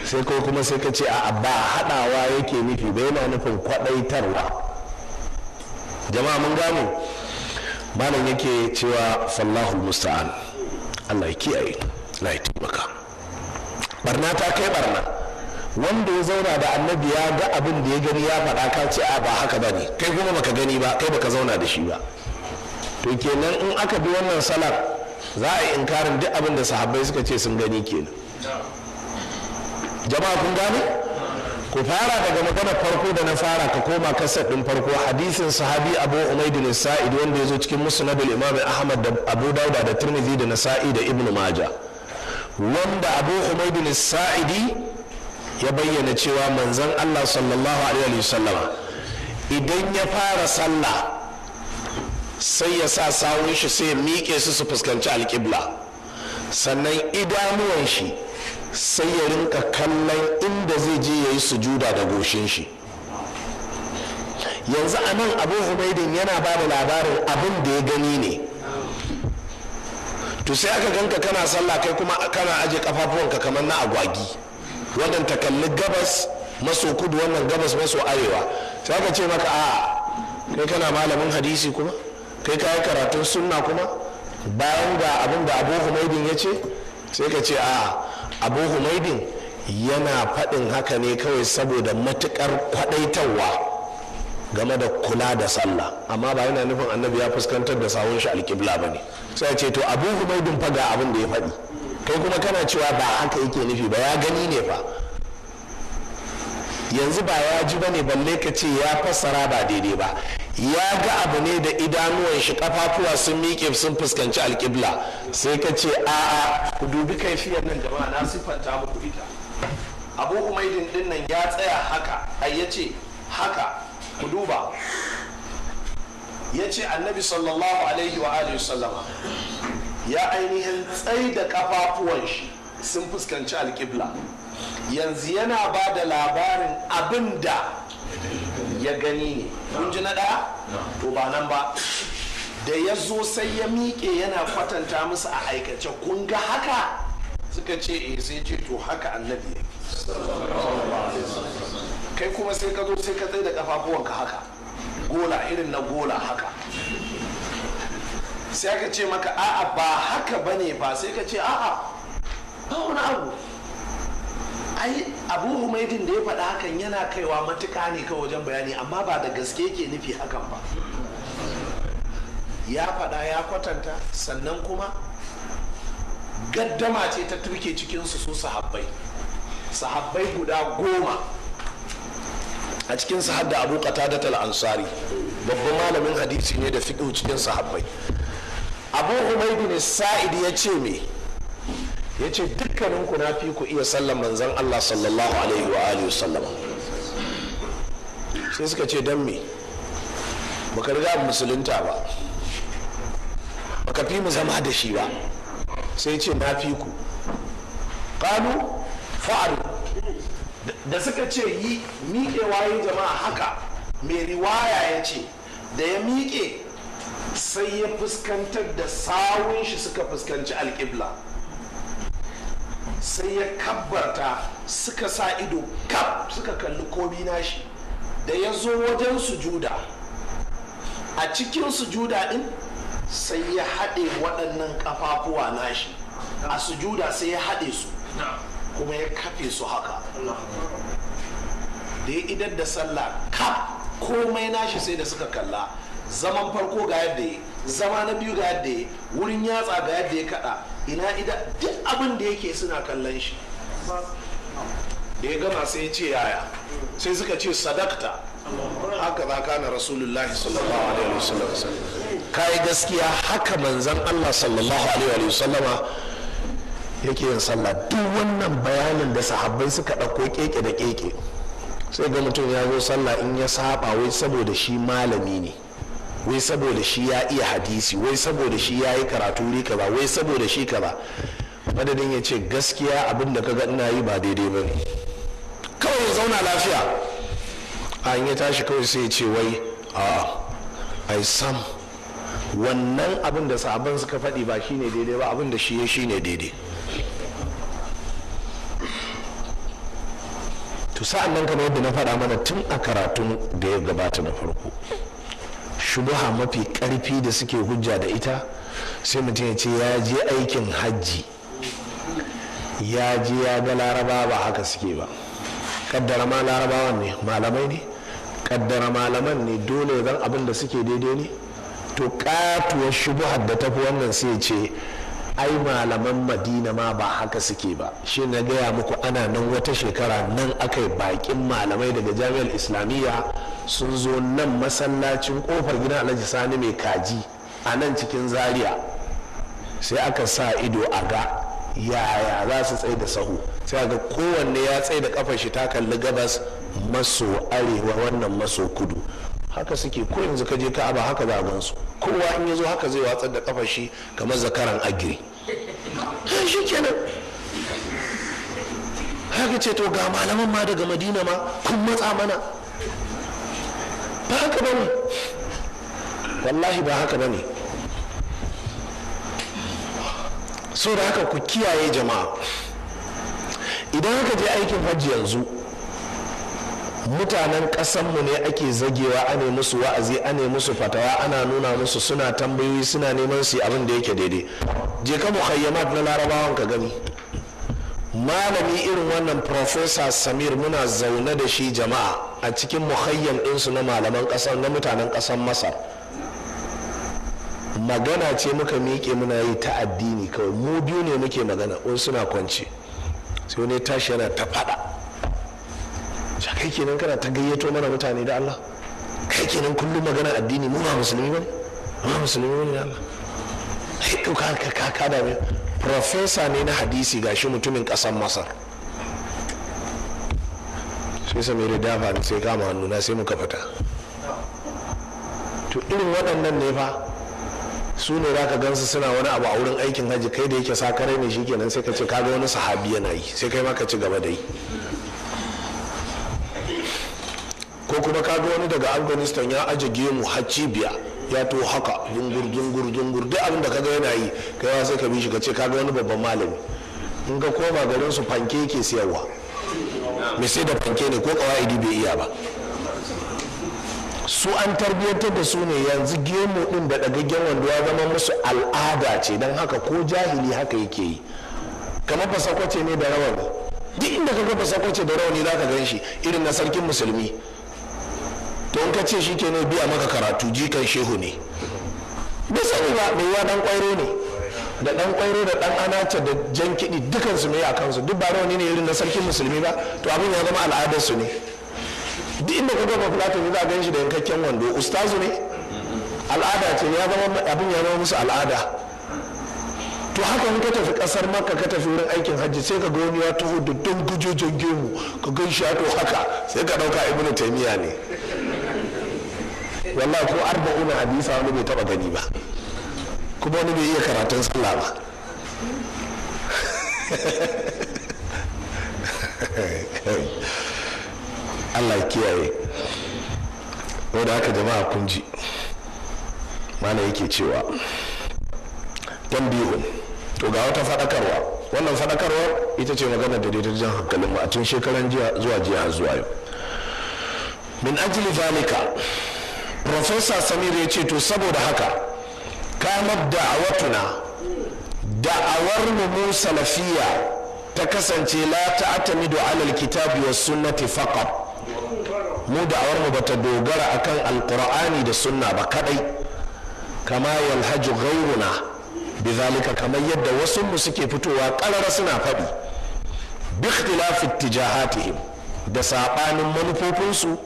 sai ko kuma sai ka ce a ba hadawa yake nufi ba, yana nufin kwadaitarwa. jama'a mun gane, malam yake cewa fallahu musta'an, Allah ya kiyaye, Allah ya taimaka. barna ta kai barna, wanda ya zauna da annabi ya ga abin da ya gani ya faɗa, ka ce a ba haka ba ne, kai kuma baka gani ba, kai baka zauna da shi ba. to kenan in aka bi wannan salar za a yi inkarin duk abin da sahabbai suka ce sun gani kenan. jama'a kun gane, ku fara daga maganar farko da na fara, ka koma kasar din farko, hadisin sahabi abu umaydin sa'id wanda ya zo cikin musnad al-imam ahmad da abu dauda da tirmidhi da nasa'i da ibnu maja, wanda abu umaydin sa'idi ya bayyana cewa manzon Allah sallallahu alaihi wasallama idan ya fara sallah sai ya sa sawun shi sai ya miƙe su fuskanci alƙibla, sannan idanuwan shi sai ya rinka kallon inda zai je ya yi sujuda da goshin shi. yanzu a nan abu humaidin yana ba da labarin abin da ya gani ne, to sai aka ganka kana sallah kai kuma kana aje kafafuwanka kamar na agwagi, wannan ta kalli gabas maso kudu, wannan gabas maso arewa, sai aka ce maka a kai kana malamin hadisi kuma kai kayi karatun sunna kuma bayan ga abin da abu humaidin ya ce, sai ka ce a abu humaidin yana faɗin haka ne kawai saboda matukar kwaɗaitarwa game da kula da sallah, amma ba yana nufin annabi ya fuskantar da sawun shi alƙibla ba ne. sai ce to abu humaidin fa ga abin da ya faɗi, kai kuma kana cewa ba haka yake nufi ba, ya gani ne fa. yanzu ba ya ji ba ne balle ka ce ya fassara ba daidai ba, ya ga abu ne da idanuwan shi, kafafuwa sun miƙe sun fuskanci alƙibla, sai ka ce a'a ku dubi kaifiyar nan jama'a, na siffanta muku ita. abu umaidin din nan ya tsaya haka, ai ya ce haka, ku duba, ya ce annabi sallallahu alaihi wa alihi sallama ya ainihin tsai da kafafuwan shi sun fuskanci alƙibla. yanzu yana ba da labarin abin da ya gani ne, kun ji na ɗaya? to ba nan ba, da ya zo sai ya miƙe yana kwatanta musu a aikace, kun ga haka? suka ce sai ce to haka annabi ya kai kuma sai ka zo sai ka tsaye da kafafuwanka haka, gola irin na gola haka, sai aka ce maka a'a ba haka bane ba, sai ka ce a'a ba wani abu. Ai Abu Humaydin da ya faɗa hakan yana kaiwa matuƙa ne kawai wajen bayani, amma ba da gaske yake nufi hakan ba. Ya faɗa ya kwatanta, sannan kuma gaddama ce ta turke cikinsu su sahabbai guda 10. A cikin hadda Abu Qatadah al-Ansari, babban malamin hadisi ne da fiqh cikin sahabbai. Abu Humaydin Sa'idi ya ce me? Ya ce dukkanin ku na fi ku iya sallan manzon Allah sallallahu alaihi wa alihi wasallam. Sai suka ce dan me? Baka riga musulunta ba, baka fi mu zama da shi ba. Sai ce na fi ku. Qalu fa'alu. Da suka ce yi miƙewa yi jama'a haka, mai riwaya ya ce da ya miƙe sai ya fuskantar da sawun shi suka fuskanci alƙibla, sai ya kabbarta, suka sa ido kaf suka kalli komi nashi. Da ya zo wajen sujuda, a cikin sujuda din sai ya haɗe waɗannan ƙafafuwa nashi, a sujuda sai ya haɗe su kuma ya kafe su haka. Da ya idar da sallah kaf komai nashi sai da suka kalla. Zaman farko ga yadda ya, zama na biyu ga yadda ya, wurin yatsa ga yadda ya kada, ina duk abin da yake suna kallon shi. Da ya gama sai ya ce yaya, sai suka ce sadakta, haka za ka na rasulullahi sallallahu alaihi wasallam. Kai gaskiya haka manzon Allah sallallahu alaihi wasallama yake yin sallah. Duk wannan bayanin da sahabbai suka ɗauko keke da keke, sai ga mutum ya zo sallah in ya saba wai saboda shi malami ne, wai saboda shi ya iya hadisi, wai saboda shi ya yi karatu wuri kaza, wai saboda shi kaza. Madadin ya ce gaskiya abin da kaga ina yi ba daidai ba ne, kawai ya zauna lafiya. A in ya tashi kawai sai ya ce wai ai sam wannan abin da sahabban suka faɗi ba shine daidai ba, abin da shi ya shine daidai. To sa'an nan kamar yadda na faɗa mana tun a karatun da ya gabata na farko, shubuha mafi ƙarfi da suke hujja da ita, sai mutum ya ce ya je aikin hajji, ya je ya ga laraba ba haka suke ba. Kaddara ma larabawan ne malamai ne, kaddara malaman ne dole zan abin da suke daidai ne. To katuwar shubuhar da tafi wannan sai ce ai malaman Madina ma ba haka suke ba. Shi na gaya muku ana nan wata shekara nan aka yi bakin malamai daga jami'ar islamiyya sun zo nan masallacin kofar gidan Alhaji Sani mai kaji a nan cikin Zaria, sai aka sa ido a ga yaya za su tsaye da sahu. Sai ga kowanne ya tsaye da kafar shi ta kalli gabas maso arewa, wannan maso kudu. Haka suke ko yanzu ka je Ka'aba haka za a gansu, kowa in ya zo haka zai watsar da kafar shi kamar zakaran agiri. Shi kenan haka ce to ga malaman ma daga Madina ma kun matsa mana. Ba haka bane, wallahi ba haka bane. So da haka ku kiyaye jama'a, idan haka je aikin hajji yanzu mutanen ƙasanmu ne ake zagewa, ane musu wa'azi, ane musu fatawa, ana nuna musu, suna tambayoyi, suna neman su abin da yake daidai. Je ka mukhayyamat na larabawan ka gani, malami irin wannan Professor Samir muna zaune da shi jama'a a cikin mukhayyam ɗinsu na malaman ƙasar, na mutanen ƙasar Masar. Magana ce muka miƙe muna yi ta addini kawai, mu biyu ne muke magana, wani suna kwance, sai wani tashi yana ta faɗa. Kai kenan kana ta gayyato mana mutane da Allah, kai kenan kullum magana addini, mu ba musulmi bane, ba musulmi bane da Allah. Sai ɗauka ka da mai profesa ne na hadisi, gashi mutumin ƙasar Masar. Sai Samiri dafa ni sai kama hannuna sai muka fita. To irin waɗannan ne fa su ne za ka gansu suna wani abu a wurin aikin hajji, kai da yake sakarai ne shi kenan sai ka ce kaga wani sahabi yana yi, sai kai ma ka ci gaba da yi. Ko kuma kaga wani daga Afghanistan ya aje gemu har cibiya ya to haka zungur duk abin da kaga yana yi kai sai ka bi shi ka ce kaga wani babban malami. In ka koma garin su fanke yake siyarwa, mai sai da fanke ne ko kawaidi bai iya ba. su an tarbiyyantar da su ne yanzu gemu din da ɗagaggen wando ya zama musu al'ada ce, don haka ko jahili haka yake yi. kamar fasakwace ne da rawani, duk inda ka ga fasakwace da rawani za ka gan shi irin na sarkin musulmi. to in ka ce shi ke ne biya maka karatu jikan shehu ne, bai sani ba mai yawa dan kwairo ne, da dan kwairo da dan anace da jan kiɗi dukansu mai a kansu, duk ba rawani ne irin na sarkin musulmi ba. to abin ya zama al'adarsu ne. duk inda ka gaba filatin za a gan shi da yankakken wando, ustazu ne, al'ada ce, ya zama abin ya zama musu al'ada. to haka in ka tafi kasar Makka ka tafi wurin aikin hajji sai ka ga wani ya taho da don gujojen gemu ka gan shi to haka sai ka dauka Ibn Taymiyyah ne. wallahi ko 40 hadisa wani bai taba gani ba, kuma wani bai iya karatun sallah ba. Allah kiyaye. wadda haka jama'a kun ji mana yake cewa tambihun. to ga wata fadakarwa, wannan fadakarwa ita ce magana da daidai jan hankalin mu a tun shekaran jiya zuwa jiya zuwa yau. min ajli zalika Profesa Samir ya ce to saboda haka kamar da'awar mu salafiya ta kasance la ta'tamidu ala alkitabi was sunnati faqat. mu da'awar mu bata dogara akan alqur'ani da sunna ba kadai, kama yalhaju ghayruna bizalika, kamar yadda wasu mu suke fitowa karara suna faɗi bi ikhtilafi ittijahatihim, da sabanin manufofinsu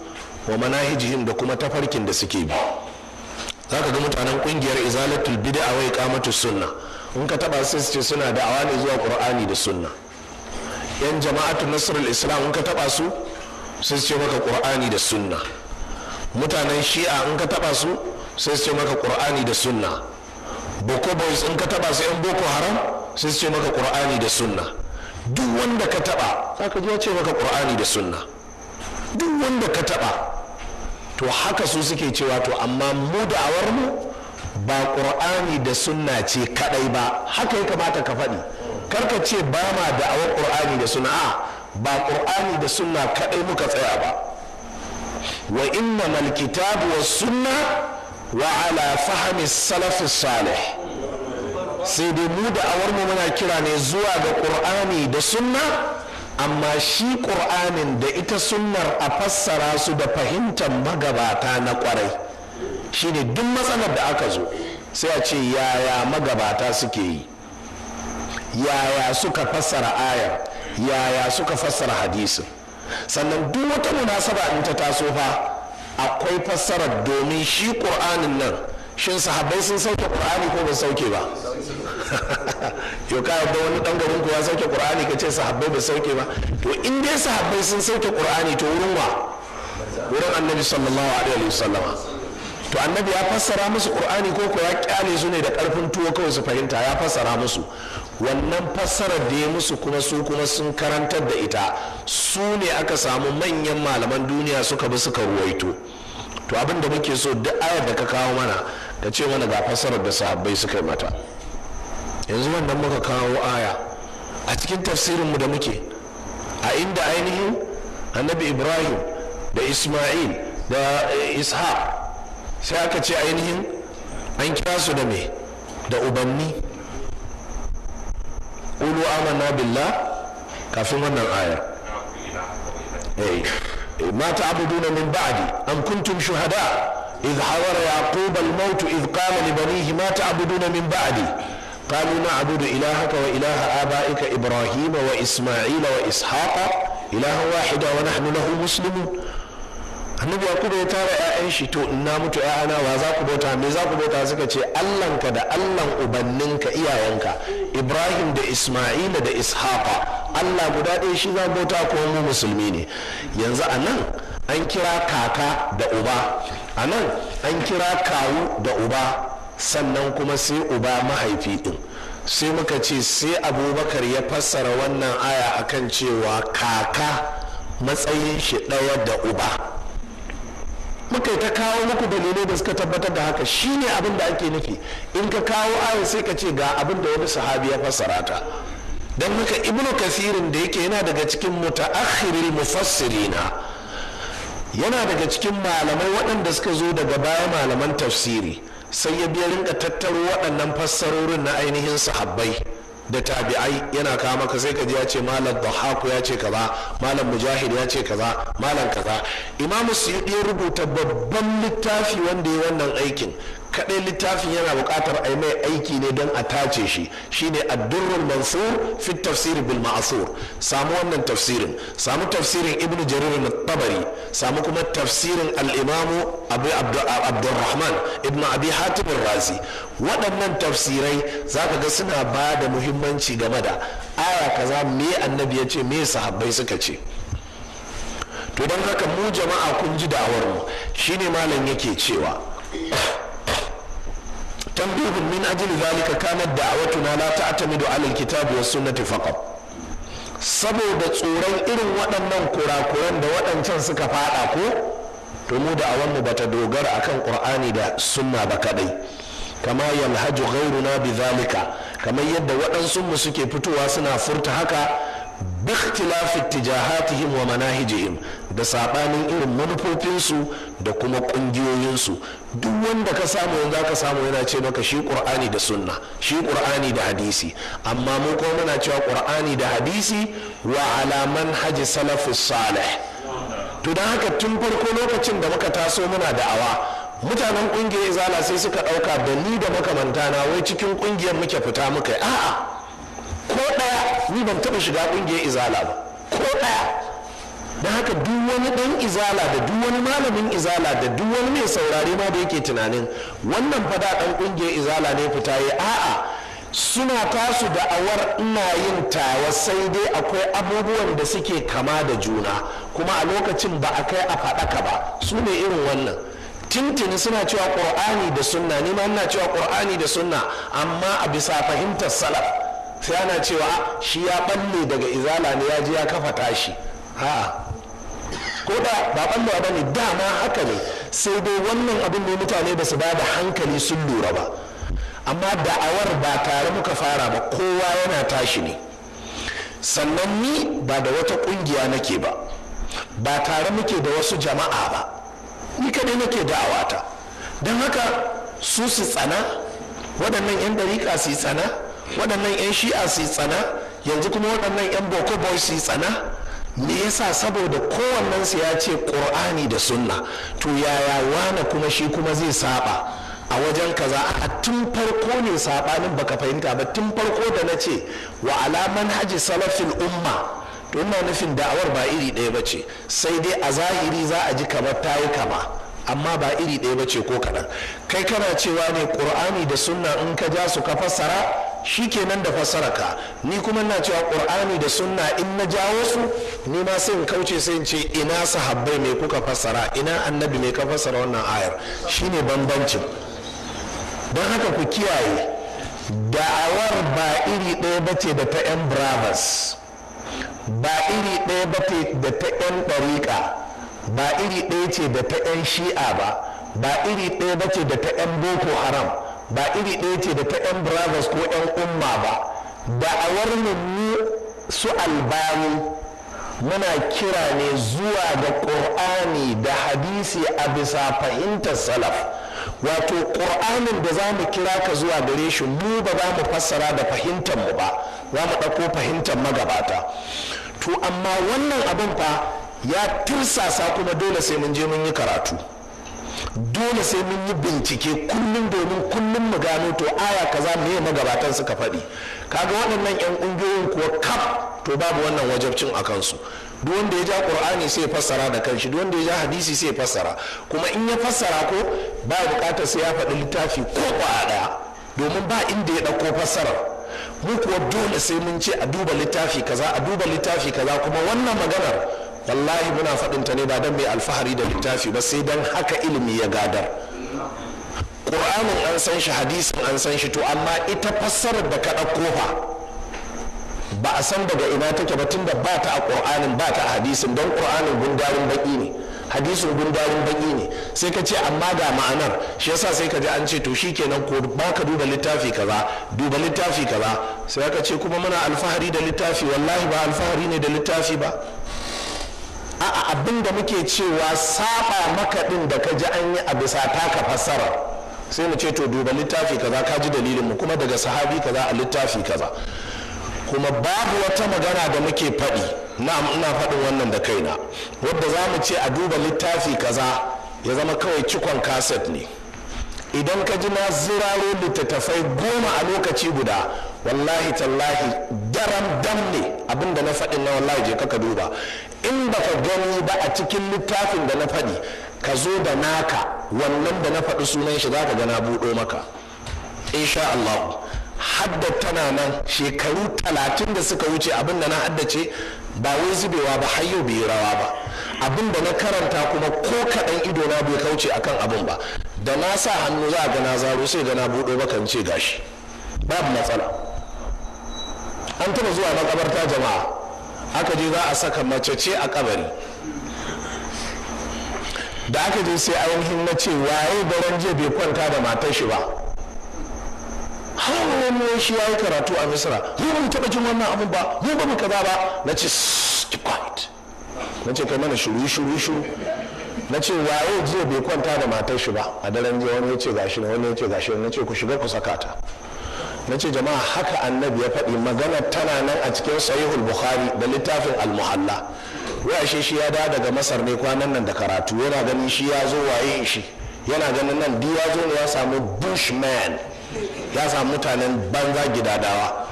wa manahijihim, da kuma tafarkin da suke bi. zaka ga mutanen kungiyar izalatul bid'a wa iqamatus sunna in ka taba sai su ce suna da'awa ne zuwa qur'ani da sunna. yan jama'atu nasrul islam in ka taba su sai su ce maka qur'ani da sunna. mutanen shi'a in ka taba su sai su ce maka qur'ani da sunna. boko boys in ka taba su yan boko haram sai su ce maka qur'ani da sunna. duk wanda ka taba zaka ji ya ce maka qur'ani da sunna, duk wanda ka taba. to haka su suke cewa to amma mu da'awar mu ba qur'ani da sunna ce kadai ba, haka ya kamata ka faɗi. karka ce ba ma da'awar qur'ani da sunna, ba qur'ani da sunna kadai muka tsaya ba. wa innamal kitabu was sunna wa ala fahmi salaf salih. sai dai mu da'awar mu muna kira ne zuwa ga qur'ani da sunna, amma shi ƙur'anin da ita sunnar a fassara su da fahimtar magabata na ƙwarai. shine duk matsalar da aka zo sai a ce yaya magabata suke yi, yaya suka fassara aya, yaya suka fassara hadisin. sannan duk wata munasaba in ta taso fa akwai fassarar, domin shi ƙur'anin nan shin sahabbai sun sauke ƙur'ani ko ba sauke ba? yau ka yadda wani dan garin ku ya sauke qur'ani ka ce sahabbai ba sauke ba? to in dai sahabbai sun sauke qur'ani to wurin wa? wurin annabi sallallahu alaihi wasallama. to annabi ya fassara musu qur'ani ko ya kyale su ne da karfin tuwo kawai su fahimta? ya fassara musu. wannan fassarar da ya musu kuma su kuma sun karantar da ita, su ne aka samu manyan malaman duniya suka bi suka ruwaito. to abin da muke so duk ayar da ka kawo mana ka ce mana ga fassarar da sahabbai suka yi mata. yanzu wannan muka kawo aya a cikin tafsirinmu da muke, a inda ainihin annabi ibrahim da isma'il da ishaq sai aka ce ainihin an kira su da me? da ubanni. ulu amanna billah kafin wannan ayar. ma ta'buduna min ba'di am kuntum shuhada idh hadara yaqub al-maut idh qala li banihi ma ta'buduna min ba'di قالوا نعبد إلهك وإله آبائك إبراهيم وإسماعيل وإسحاق إلها واحدا ونحن له مسلمون. annabi yakubu ya tara 'ya'yan shi, to ina mutu 'ya'yana wa za ku bauta, me za ku bauta? suka ce allanka da allan ubanninka iyayenka ibrahim da isma'ila da ishaqa, allah guda ɗaya shi za bauta, ko mu musulmi ne. yanzu a nan an kira kaka da uba, a nan an kira kawu da uba, sannan kuma sai uba mahaifi din. sai muka ce sai abubakar ya fassara wannan aya akan cewa kaka matsayin shi ɗaya da uba. muka ta kawo muku dalilai da suka tabbatar da haka. shine abin da ake nufi. in ka kawo aya sai ka ce ga abin da wani sahabi ya fassara ta. don haka ibnu kasirin da yake yana daga cikin mutaakhiril mufassirina, yana daga cikin malamai waɗanda suka zo daga baya malaman tafsiri, sai ya biya rinka tattaro waɗannan fassarorin na ainihin sahabbai da tabi'ai yana kawo maka, sai ka ji ya ce malam Dhahaku ya ce kaza, malam Mujahid ya ce kaza, malam kaza. Imam Suyuti ya rubuta babban littafi wanda ya wannan aikin. Kadai littafin yana buƙatar a mai aiki ne don a tace shi, shine ad-durrul mansur fi tafsir bil ma'sur. Samu wannan tafsirin, samu tafsirin Ibn Jarir al-Tabari, samu kuma tafsirin al-Imam Abu Abdurrahman Ibn Abi Hatim al-Razi. Waɗannan tafsirai zaka ga suna ba da muhimmanci game da aya kaza, me annabi ya ce, me sahabbai suka ce. To don haka mu jama'a kun ji da'awar mu, shine malam yake cewa تنبيه من أجل ذلك كانت دعوتنا لا تعتمد على الكتاب والسنة فقط. saboda tsoron irin waɗannan kurakuran da waɗancan suka faɗa ko to mu da'awanmu bata dogara akan Qur'ani da sunna ba kadai, kama yalhaju ghayruna bidhalika, kamar yadda waɗansu mu suke fitowa suna furta haka bi ikhtilafi ittijahatihim wa manahijihim, da sabanin irin manufofinsu da kuma kungiyoyinsu. Duk wanda ka samu yanzu ka samu yana ce maka shi Qur'ani da sunna, shi Qur'ani da hadisi, amma mu kuma muna cewa Qur'ani da hadisi wa ala manhaji salafus salih. To dan haka tun farko lokacin da muka taso muna da'awa, mutanen kungiyar izala sai suka dauka da ni da makamantana wai cikin kungiyar muke fita muka a'a, ko daya ni ban taba shiga kungiyar izala ba, ko daya. don haka duk wani dan izala da duk wani malamin izala da duk wani mai saurare ma da yake tunanin wannan fada dan kungiyar izala ne fita yi, a'a, suna tasu da'awar ina yin tawa, sai dai akwai abubuwan da suke kama da juna, kuma a lokacin ba a kai a faɗaka ba. Su ne irin wannan tintini suna cewa Qur'ani da sunna, ni ma ina cewa Qur'ani da sunna, amma a bisa fahimtar salaf. Sai ana cewa shi ya balle daga izala ne ya je ya kafa tashi, ha ko da ba ballewa ba ne, dama haka ne, sai dai wannan abin ne mutane ba su ba da hankali sun lura ba. Amma da'awar ba tare muka fara ba, kowa yana tashi ne. Sannan ni ba da wata kungiya nake ba, ba tare muke da wasu jama'a ba, ni kadai nake da'awata. don haka su tsana, waɗannan 'yan dariƙa su tsana, waɗannan 'yan shi'a su tsana, yanzu kuma waɗannan 'yan boko boy su tsana. Me yasa? saboda kowannensu ya ce ƙur'ani da sunna, to yaya wane kuma shi kuma zai saba a wajen kaza? a tun farko ne sabanin baka fahimta ba. Tun farko da na ce wa alaman haji salafin umma, to ina nufin da'awar ba iri ɗaya ba ce, sai dai a zahiri za a ji kamar ta yi kama, amma ba iri ɗaya ba ce ko kaɗan. kai kana cewa ne ƙur'ani da sunna in ka ja su ka fassara shi kenan da fassara ka, ni kuma na cewa ƙur'ani da sunna in na jawo su ni ma sai in kauce sai in ce ina sahabbai mai kuka fassara, ina annabi mai ka fassara wannan ayar. shine bambancin. don haka ku kiyaye, da'awar ba iri ɗaya ba ce da ta 'yan brothers, ba iri ɗaya ba ce da ta 'yan ɗariƙa, ba iri ɗaya ce da ta 'yan shi'a ba iri ɗaya ba ce da ta 'yan boko haram, ba iri ɗaya ce da ta 'yan brothers ko 'yan umma ba. da'awar mu su albani muna kira ne zuwa da ƙur'ani da hadisi a bisa fahimtar salaf. wato ƙur'anin da za mu kira ka zuwa gare shi, mu ba za mu fassara da fahimtar mu ba, za mu ɗauko fahimtar magabata. to amma wannan abin fa ya tirsasa kuma dole sai mun je mun yi karatu, dole sai mun yi bincike kullum, domin kullum mu gano to aya kaza me magabatan suka faɗi. kaga waɗannan 'yan ƙungiyoyin kuwa kaf to babu wannan wajabcin a kansu. duk wanda ya ja ƙur'ani sai ya fassara da kanshi, duk wanda ya ja hadisi sai ya fassara, kuma in ya fassara ko ba buƙatar sai ya faɗi littafi ko ƙwaya ɗaya, domin ba inda ya ɗauko fassarar. mu kuwa dole sai mun ce a duba littafi kaza, a duba littafi kaza. kuma wannan maganar wallahi muna faɗin ta ne ba don mai alfahari da littafi ba, sai don haka ilimi ya gadar. ƙur'anin an san shi, hadisin an san shi, to amma ita fassarar da ka ɗauko fa ba a san daga ina take ba, tunda ba ta a ƙur'anin ba ta a hadisin, don ƙur'anin gundarin baƙi ne, hadisin gundarin baƙi ne. sai ka ce amma ga ma'anar, shi yasa sai ka ji an ce to shi kenan ko ba ka duba littafi kaza, duba littafi kaza. sai ka ce kuma muna alfahari da littafi, wallahi ba alfahari ne da littafi ba. a abin da muke cewa saba maka din da ka ji an yi a bisa taka fassara sai mu ce to duba littafi kaza ka ji dalilin mu kuma daga sahabi kaza a littafi kaza. kuma babu wata magana da muke faɗi na'am ina faɗin wannan da kaina wadda za mu ce a duba littafi kaza ya zama kawai cikon kaset ne. idan ka ji na ziraro littattafai 10 a lokaci guda wallahi tallahi daram dam ne abinda na faɗin na wallahi je ka duba. in baka gani ba a cikin littafin da na faɗi ka zo da naka wannan da na faɗi sunan shi za ka gana buɗo maka insha Allah. haddar tana nan shekaru 30 da suka wuce abin da na haddace ba wai zubewa ba har yau bai rawa ba. abin da na karanta kuma ko kaɗan ido na bai kauce akan abin ba. da na sa hannu za a gana zaro sai gana buɗo maka in ce gashi babu matsala. an taɓa zuwa makabarta jama'a aka je za a saka mace ce a kabari da aka je sai ainihin na ce waye daren jiya bai kwanta da matar shi ba. har wani shi ya yi karatu a misra mu ba mu taɓa jin wannan abin ba mu ba mu kaza ba. na ce keep quiet na ce kai mana shuru na ce waye jiya bai kwanta da matar shi ba a daren jiya wani ya ce gashi ne wani ya ce gashi ne na ce ku shiga ku saka ta. na ce jama'a haka annabi ya faɗi magana tana nan a cikin sahihul bukhari da littafin al-muhalla. wai shi ya dawo daga masar ne kwanan nan da karatu yana ganin shi ya zo waye shi yana ganin nan duk ya zo ne ya samu bushman ya samu mutanen banza gidadawa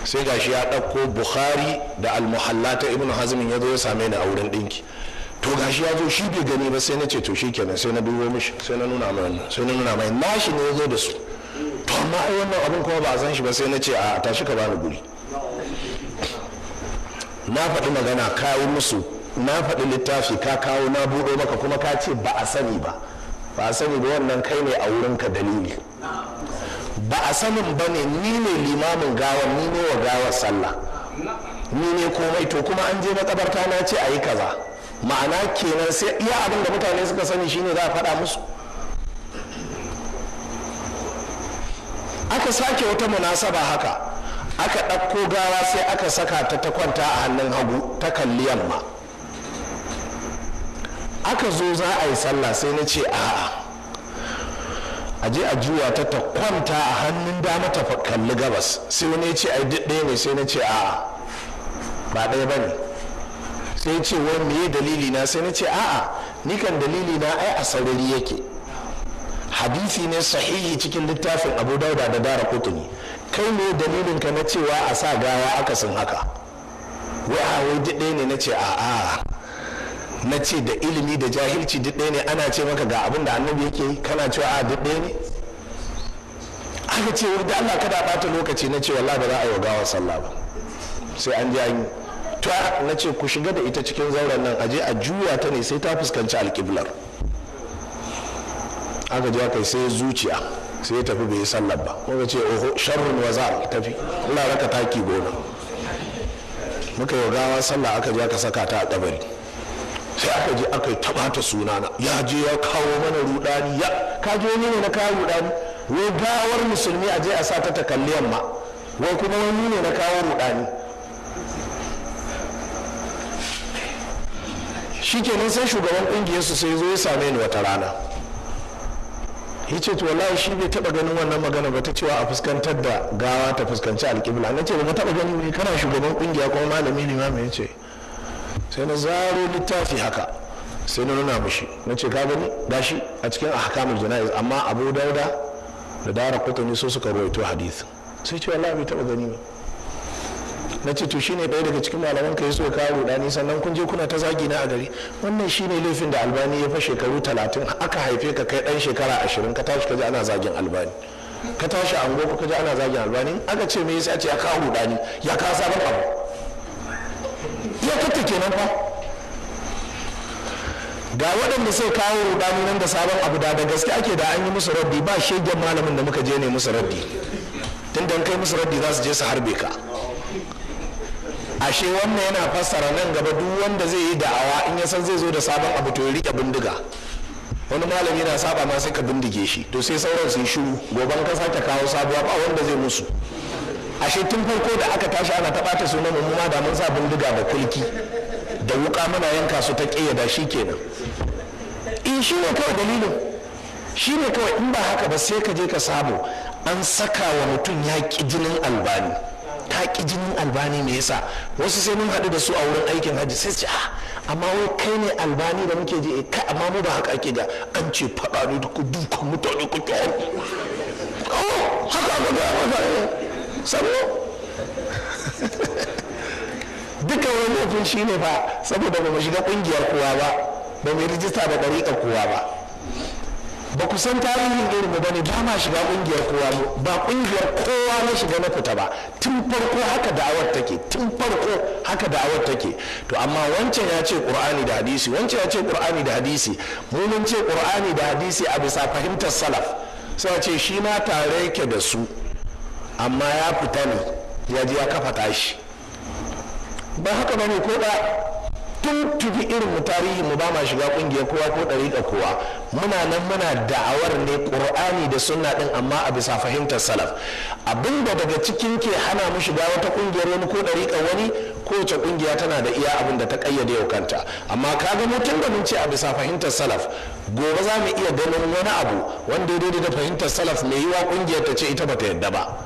sai gashi ya ɗauko bukhari da al-muhalla ta ibnu hazmin ya zo ya same ni a wurin ɗinki. to gashi ya zo shi bai gani ba sai na ce to shi kenan sai na dubo mishi sai na nuna mai wannan sai na nuna mai nashi ne ya zo da su. to amma ai wannan abin kuma ba a san shi ba sai na ce a tashi ka bani guri. na faɗi magana kawo musu na faɗi littafi ka kawo na buɗo maka kuma ka ce ba a sani ba wannan kai ne a wurinka dalili. ba a sanin ba ne ni ne limamin gawar ni ne wa gawar sallah ni ne komai to kuma an je makabarta na ce a yi kaza ma'ana kenan sai iya abin da mutane suka sani shine za a faɗa musu. aka sake wata munasaba haka aka ɗauko gawa sai aka saka ta kwanta a hannun hagu ta kalli yamma. aka zo za a yi sallah sai na ce a'a a je a juya ta kwanta a hannun dama ta kalli gabas sai wani ya ce ai duk ɗaya ne sai na ce a'a ba ɗaya ba ne sai ya ce wani meye dalili na sai na ce a'a ni kan dalili na ai a sarari yake hadisi ne sahihi cikin littafin abu dauda da dara kutuni kai ne dalilin ka na cewa a sa gawa akasin haka wai duk ɗaya ne na ce a'a na ce da ilimi da jahilci duk ɗaya ne ana ce maka ga abin da annabi yake yi kana cewa a duk ɗaya ne aka ce da Allah kada ɓata lokaci na ce wallahi ba za a yi wa gawar sallah ba sai an ji an yi to na ce ku shiga da ita cikin zauren nan aje a juya ta ne sai ta fuskanci alƙiblar aka je aka sai zuciya sai ya tafi bai yi sallar ba muka ce oho sharrun wazar tafi Allah raka taki gona muka yi gawa sallah aka je aka saka ta a kabari sai aka je aka yi tabata sunana ya je ya kawo mana rudani ya ka je ne na kawo rudani wai gawar musulmi a je a sa ta kalli yamma wai kuma wani ne na kawo rudani shikenan sai shugaban kungiyar su sai zo ya same ni wata rana ya ce to wallahi shi bai taba ganin wannan magana ba ta cewa a fuskantar da gawa ta fuskanci alƙibla na ce ba taba gani ne kana shugaban kungiya kuma malami ne ma me ce sai na zaro littafi haka sai na nuna mishi na ce ka gani gashi a cikin ahkamul jana'iz amma abu dauda da dara kutuni so suka rawaito hadisi sai ce wallahi bai taba gani ba na ce to shine ɗaya daga cikin malaman ka yaso ya kawo rudani sannan kun je kuna ta zagi na a gari wannan shine laifin da albani ya fa shekaru 30 aka haife ka kai dan shekara 20 ka tashi kaji ana zagin albani ka tashi a ango ka ji ana zagin albani aka ce me yasa ce ya kawo rudani ya kawo sabon abu ya katta kenan fa ga waɗanda sai kawo rudani nan da sabon abu da gaske ake da an yi musu raddi ba shegen malamin da muka je ne musu raddi tun dan kai musu raddi za su je su harbe ka ashe wannan yana fassara nan gaba duk wanda zai yi da'awa in ya san zai zo da sabon abu to ya rike bindiga wani malami na saba ma sai ka bindige shi to sai sauran su yi shiru goban ka sake kawo sabuwa ba wanda zai musu ashe tun farko da aka tashi ana ta bata sunan mu ma da mun sa bindiga da kulki da wuka muna yanka su ta ƙayyada shi kenan. In shi ne kawai dalilin, shi ne kawai. In ba haka ba sai ka je ka samu an saka wa mutum ya ƙi jinin albani. Ta ƙi jinin albani me yasa? Wasu sai mun haɗu da su a wurin aikin hajji sai ce amma wai kai ne albani da muke je kai, amma mu ba haka ake ga an ce faɗa ne da ku dukan mutane ku kyau. Haka ba ga wanda sabo duka wani laifin shi ne ba, saboda ba mu shiga ƙungiyar kowa ba mu yi rijista da ɗariƙar kowa ba ku san tarihin irin mu bane, ba ma shiga ƙungiyar kowa ba ƙungiyar kowa na shiga na fita ba. Tun farko haka da'awar take, tun farko haka da'awar take. To amma wancan ya ce Qur'ani da hadisi, wancan ya ce Qur'ani da hadisi, mu mun ce Qur'ani da hadisi a bisa fahimtar salaf. Sai ce shi ma tare yake da su amma ya fita ne ya ji ya kafa tashi. Ba haka bane ko da tun tufi irin mu tarihi mu ba ma shiga kungiyar kowa ko ɗariƙa kowa, muna nan muna da'awar ne Qur'ani da sunna din amma a bisa fahimtar salaf. Abinda daga cikin ke hana mu shiga wata kungiyar wani ko ɗariƙa wani, kowace kungiya tana da iya abin da ta kayyade yau kanta. Amma kaga mutum da mun ce a bisa fahimtar salaf, gobe za mu iya ganin wani abu wanda ya daidai da fahimtar salaf mai yiwa kungiyar ta ce ita bata yadda ba.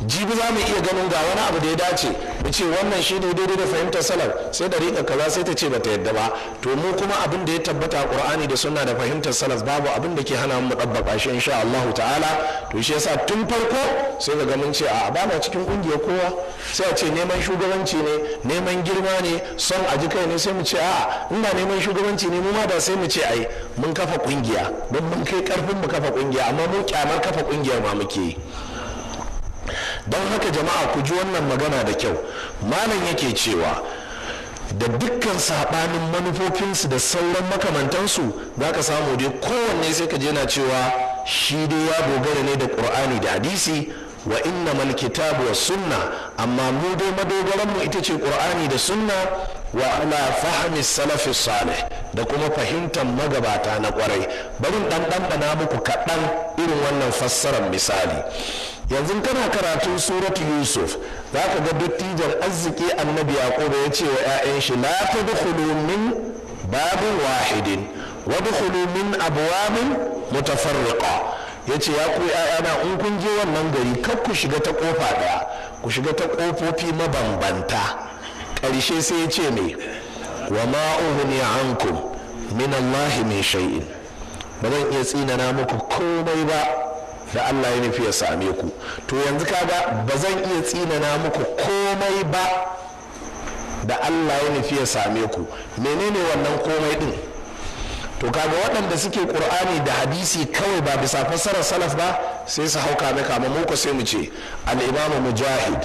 Jibi za mu iya ganin ga wani abu da ya dace mu ce wannan shi ne daidai da fahimtar salaf, sai da riƙa kaza sai ta ce bata yadda ba. To mu kuma abin da ya tabbata a Qur'ani da sunna da fahimtar salaf babu abin da ke hana mu dabbaka shi insha Allah ta'ala. To shi yasa tun farko sai ga mun ce a ba na cikin kungiyar kowa, sai a ce neman shugabanci ne, neman girma ne, son a ji kai ne, sai mu ce a in ba neman shugabanci ne mu ma da sai mu ce ai mun kafa kungiya don mun kai karfin mu kafa kungiya, amma mu kyamar kafa kungiyar ma muke yi. Don haka jama'a ku ji wannan magana da kyau. Malam yake cewa da dukkan sabanin manufofinsu da sauran makamantansu za ka samu dai kowanne sai ka je na cewa shi dai ya dogara ne da Qur'ani da hadisi, wa innamal kitabu was sunna, amma mu dai madogaran mu ita ce Qur'ani da sunna, wa ala fahmi salafi salih, da kuma fahimtar magabata na kwarai. Bari dan muku kaɗan irin wannan fassarar misali. Yanzu kana karatun suratu Yusuf za ka ga dattijan arziki annabi Yaquba ya ce wa 'ya'yan shi la tadkhulu min babin wahidin wa dkhulu min abwabin mutafarriqa. yace ya ku 'ya'yana in kun je wannan gari kar ku shiga ta kofa daya, ku shiga ta kofofi mabambanta. Ƙarshe sai ya ce me, wa ma ughni ankum min Allah min shay'in, ba zan iya tsinana muku komai ba da Allah ya nufi ya same ku. To yanzu kaga ba zan iya tsinana muku komai ba da Allah ya nufi ya same ku. Menene wannan komai din? To kaga waɗanda suke Qur'ani da hadisi kawai ba bisa fassarar salaf ba sai su hauka mai kama muku sai mu ce al-Imam Mujahid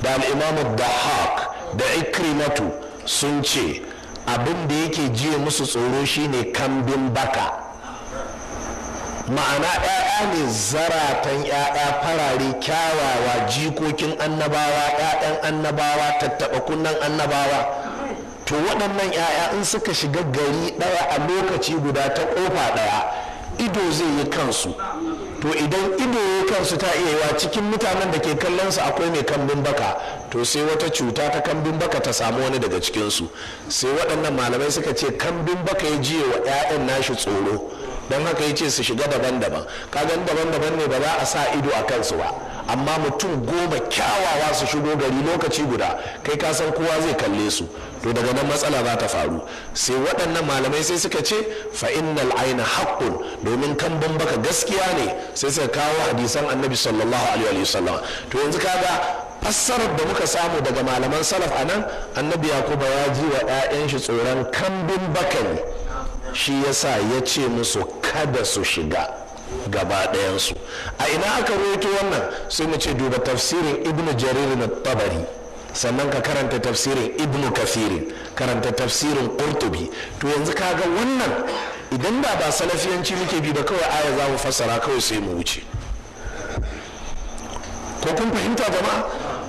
da al-Imam Dahhak da Ikrimatu sun ce abin da yake jiye musu tsoro shine kambin baka. Ma'ana 'ya'ya ne zaratan 'ya'ya farare kyawawa, jikokin annabawa, 'ya'yan annabawa, tattaɓa kunnan annabawa. To waɗannan 'ya'ya in suka shiga gari ɗaya a lokaci guda ta ƙofa ɗaya, ido zai yi kansu. To idan ido ya kansu ta iya yiwa cikin mutanen da ke kallon su akwai mai kambin baka, to sai wata cuta ta kambin baka ta samu wani daga cikinsu. Sai waɗannan malamai suka ce kambin baka ya jiye wa 'ya'yan nashi tsoro, don haka ya ce su shiga daban-daban. Kagan daban-daban ne ba za a sa ido a kansu ba, amma mutum 10 kyawawa su shigo gari lokaci guda, kai ka san kowa zai kalle su. To daga nan matsala za ta faru. Sai waɗannan malamai sai suka ce fa innal aina haqqun, domin kambin baka gaskiya ne. Sai suka kawo hadisan annabi sallallahu alaihi wa sallam. To yanzu kaga fassarar da muka samu daga malaman salaf anan, annabi Yakuba ya ji wa 'ya'yan shi tsoron kambin baka ne, shi yasa ya ce musu kada su shiga gaba ɗayansu. A ina aka rawaito wannan? Sai mu ce duba tafsirin ibnu jarir na tabari, sannan ka karanta tafsirin ibnu kafirin, karanta tafsirin qurtubi. To yanzu kaga wannan idan da ba salafiyanci muke bi ba kawai aya za mu fassara kawai sai mu wuce. ko kun fahimta jama'a?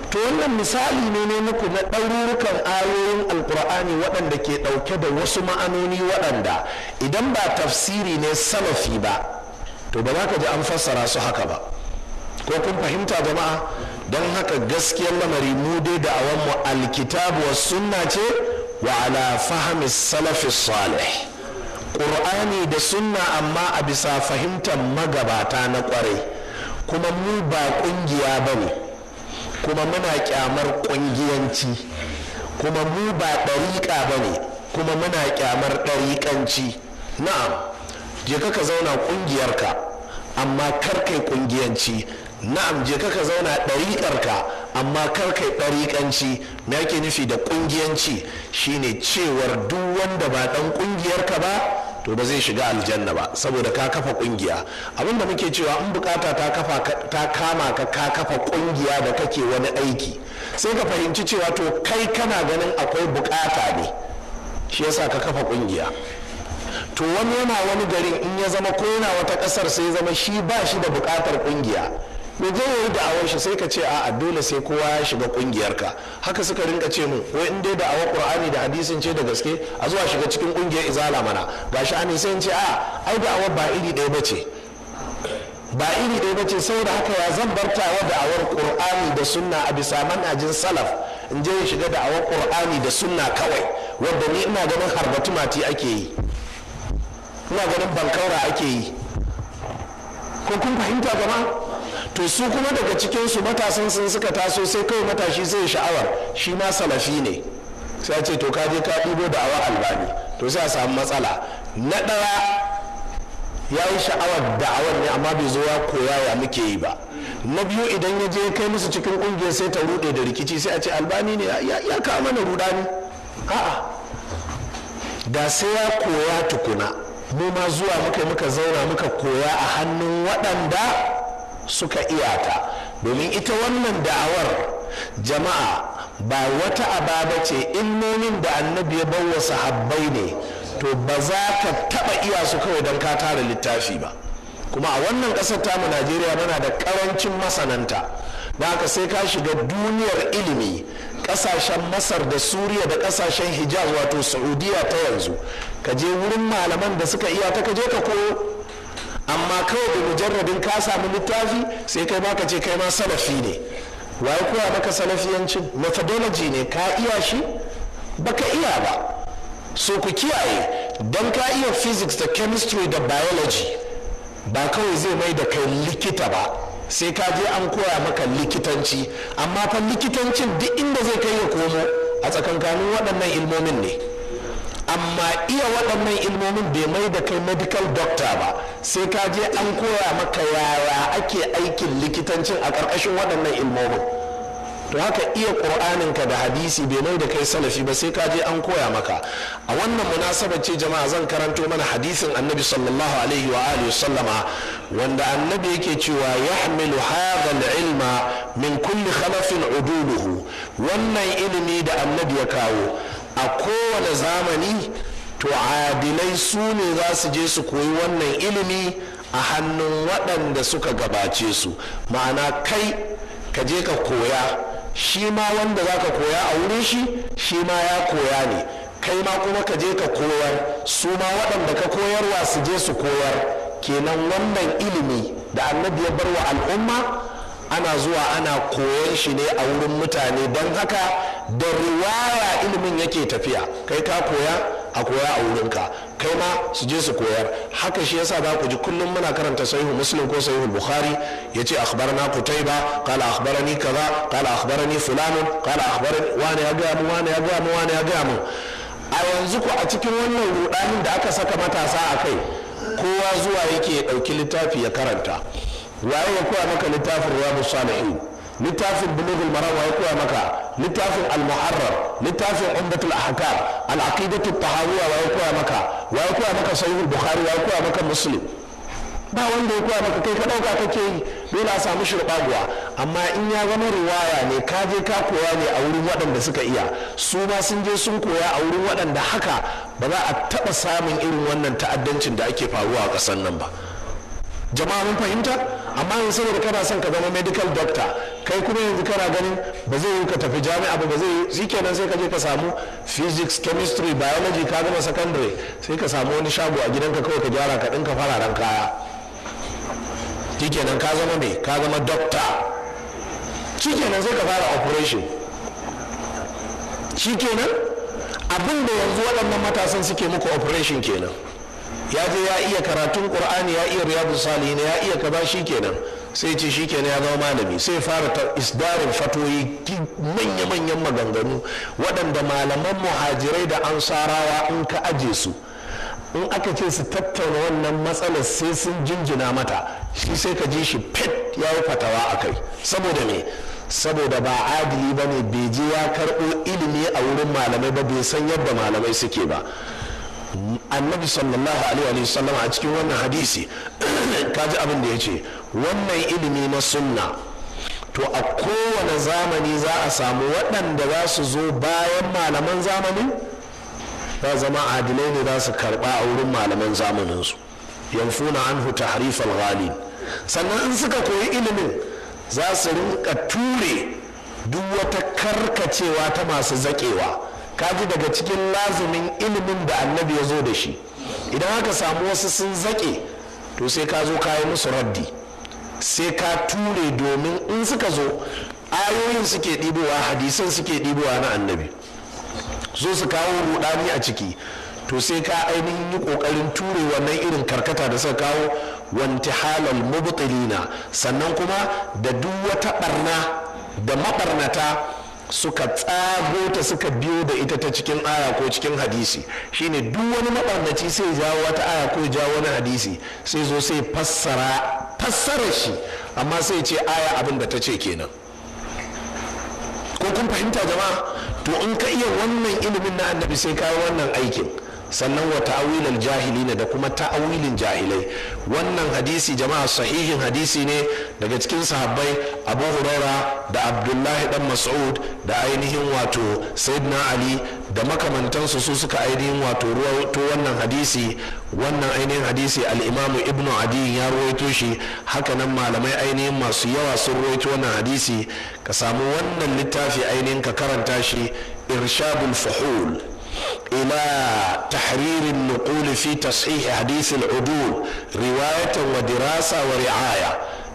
To wannan misali ne muku na ɗarurukan ayoyin alkur'ani waɗanda ke ɗauke da wasu ma'anoni waɗanda idan ba tafsiri ne salafi ba to ba za ka ji an fassara su haka ba. Ko kun fahimta jama'a? Don haka gaskiyar lamari mu dai da awanmu alkitabu was sunna ce wa ala fahmi salafi salih, ƙur'ani da sunna amma a bisa fahimtar magabata na ƙwarai. Kuma mu ba ƙungiya ba ne, kuma muna ƙyamar ƙungiyanci, kuma mu ba ɗariƙa ba ne, kuma muna ƙyamar ɗariƙanci. Na'am, je ka zauna ƙungiyarka amma kar kai ƙungiyanci. Na'am, je ka zauna ɗariƙarka amma kar kai ɗariƙanci. Me ake nufi da ƙungiyanci? Shine cewar duk wanda ba ɗan ƙungiyarka ba to ba zai shiga aljanna ba, saboda ka kafa ƙungiya. Abinda muke cewa in bukata ta kama ka kafa ƙungiya da kake wani aiki, sai ka fahimci cewa to kai kana ganin akwai bukata ne, shi yasa ka kafa ƙungiya. To wani yana wani garin in ya zama ko yana wata ƙasar sai zama shi ba shi da bukatar ƙungiya, me je yayi da'awar shi sai ka ce a'a dole sai kowa ya shiga ƙungiyarka. Haka suka rinka ce mu, wai in dai da'awar Qur'ani da hadisin ce da gaske a zuwa shiga cikin ƙungiyar izala mana. Gashi ani sai in ce a'a ai da'awar ba iri ɗaya bace, ba iri ɗaya bace, saboda haka ya zan bartawa da'awar Qur'ani da sunna a bisa manhajin salaf in je ya shiga da'awar Qur'ani da sunna kawai, wanda ni ina ganin harbatu mati ake yi, ina ganin bankaura ake yi. Ko kun fahimta jama'a? To su kuma daga cikinsu matasan sun suka taso sai kawai matashi sai sha'awar shi ma salafi ne, sai ce to kaje ka ɗibo da awar albani, to sai a samu matsala. Na ɗaya ya yi sha'awar da'awar ne amma bai zo ya koya ya muke yi ba. Na biyu idan ya je kai musu cikin ƙungiyar sai ta ruɗe da rikici, sai a ce albani ne ya kawo mana rudani. A'a, da sai ya koya tukuna. Mu ma zuwa muka zauna muka koya a hannun waɗanda suka iyata, domin ita wannan da'awar jama'a ba wata ababa ce, ilmomin da annabi ya bawa sahabbai ne, to ba za ka taba iya su kawai don ka tara littafi ba. Kuma a wannan ƙasar tamu Najeriya muna da ƙarancin masananta, da haka sai ka shiga duniyar ilimi, ƙasashen Masar da Suriya da ƙasashen Hijaz wato Saudiya ta yanzu, ka je wurin malaman da suka iya ta, ka je ka koyo. Amma kawai da mujarradin ka samu littafi sai kai ma ka ce kai ma salafi ne. Waye koya maka salafiyancin? Methodology ne, ka iya shi? Baka iya ba. So ku kiyaye, don ka iya physics da chemistry da biology ba kawai zai mai da kai likita ba, sai ka je an koya maka likitanci. Amma fa likitancin duk inda zai kai ya komo a tsakankanin waɗannan ilmomin ne. Amma iya waɗannan ilmomin bai mai da kai medical doctor ba, sai ka je an koya maka yaya ake aikin likitancin a ƙarƙashin waɗannan ilmomin. To haka iya ƙur'aninka da hadisi bai mai da kai salafi ba, sai ka je an koya maka. A wannan munasabar ce jama'a zan karanto mana hadisin annabi sallallahu alaihi wa alihi sallama, wanda annabi yake cewa yahmilu hadha al-ilma min kulli khalafin uduluhu. Wannan ilimi da annabi ya kawo a kowane zamani, to adilai su ne za su je su koyi wannan ilimi a hannun waɗanda suka gabace su. Ma'ana kai ka je ka koya, shi ma wanda za ka koya a wurin shi ma ya koya ne, kai ma kuma ka je ka koyar, su ma waɗanda ka koyarwa su je su koyar. Kenan wannan ilimi da annabi ya bar wa al'umma ana zuwa ana koyan shi ne a wurin mutane, don haka da riwaya ilimin yake tafiya. Kai ka koya a koya a wurinka, kai ma su je su koyar. Haka shi yasa za ku ji kullum muna karanta sahihu muslim ko sahihu bukhari, yace akhbarana qutayba qala akhbarani kaza qala akhbarani fulanun qala akhbarani wani ya ga mu wani ya ga mu wani ya ga mu. A yanzu ko a cikin wannan rudanin da aka saka matasa a kai, kowa zuwa yake ya dauki littafi ya karanta. Waye ya koya maka littafin riyadus salihin, littafin bulughul maram waye koya maka, littafin al-muharrar, littafin umdatul ahkam, al-aqidatu at-tahawiyya waye koya maka, waye koya maka sahih al-bukhari, waye koya maka muslim? Ba wanda ya koya maka, kai ka dauka kake yi, dole a samu shirbaguwa. Amma in ya zama riwaya ne, ka je ka koya ne a wurin waɗanda suka iya, su ma sun je sun koya a wurin waɗanda, haka ba za a taɓa samun irin wannan ta'addancin da ake faruwa a ƙasar nan ba. Jama'a mun fahimta? Amma yanzu saboda kana son ka zama medical doctor, kai kuma yanzu kana ganin ba zai yi ka tafi jami'a ba zai yi, shikenan sai ka je ka samu physics, chemistry, biology, ka gama secondary, sai ka samu wani shago a gidanka kawai ka gyara ka ɗinka fararen kaya, shikenan ka zama me, ka zama doctor, shikenan sai ka fara operation, shikenan. abin da yanzu waɗannan matasan suke muku operation kenan. Ya je ya iya karatun qur'ani, ya iya riyadu salihin, ya iya kaza, shi kenan sai ce shi kenan ya zama malami, sai fara ta isdarin fatoyi manya-manyan maganganu waɗanda malaman muhajirai da ansarawa in ka aje su, in aka ce su tattauna wannan matsalar sai sun jinjina mata, shi sai ka ji shi fit ya yi fatawa a kai. Saboda me? Saboda ba adili ba ne, bai je ya karɓo ilimi a wurin malamai ba, bai san yadda malamai suke ba. Annabi sallallahu alaihi wa sallam a cikin wannan hadisi kaji abin da ya ce, wannan ilimi na sunna to a kowane zamani za a samu waɗanda za su zo bayan malaman zamani za zama adilai ne, za su karɓa a wurin malaman zamaninsu, yanfuna anhu tahrif al-ghalin. sannan in suka koyi ilimin za su rinka ture duk wata karkacewa ta masu zaƙewa. kaji daga cikin lazumin ilimin da annabi ya zo da shi, idan aka samu wasu sun zaƙe to sai ka zo ka yi musu raddi, sai ka ture, domin in suka zo ayoyin suke ɗibowa, hadisan suke ɗibowa na annabi, zo su kawo rudani a ciki, to sai ka ainihin yi ƙoƙarin ture wannan irin karkata da suka kawo, wanti halal mubtilina, sannan kuma da duk wata barna da mabarnata suka tsago ta suka biyo da ita ta cikin aya ko cikin hadisi. Shine duk wani mabarnaci sai jawo wata aya ko jawo wani hadisi, sai zo sai fassara shi, amma sai ce aya abin da ta ce kenan. ko kun fahimta jama'a? To in ka iya wannan ilimin na annabi sai ka yi wannan aikin. Sannan wa ta'awilal jahilina, da kuma ta'awilin jahilai. Wannan hadisi jama'a sahihin hadisi ne daga cikin sahabbai Abu Huraira da Abdullahi dan Mas'ud da ainihin wato Sayyidina Ali da makamantansu, su suka ainihin wato ruwaito wannan hadisi. Wannan ainihin hadisi al-Imam Ibn Adi ya ruwaito shi, haka nan malamai ainihin masu yawa sun ruwaito wannan hadisi. Ka samu wannan littafi ainihin ka karanta shi, Irshadul Fuhul إلى تحرير النقول في تصحيح حديث العدول رواية ودراسة ورعاية.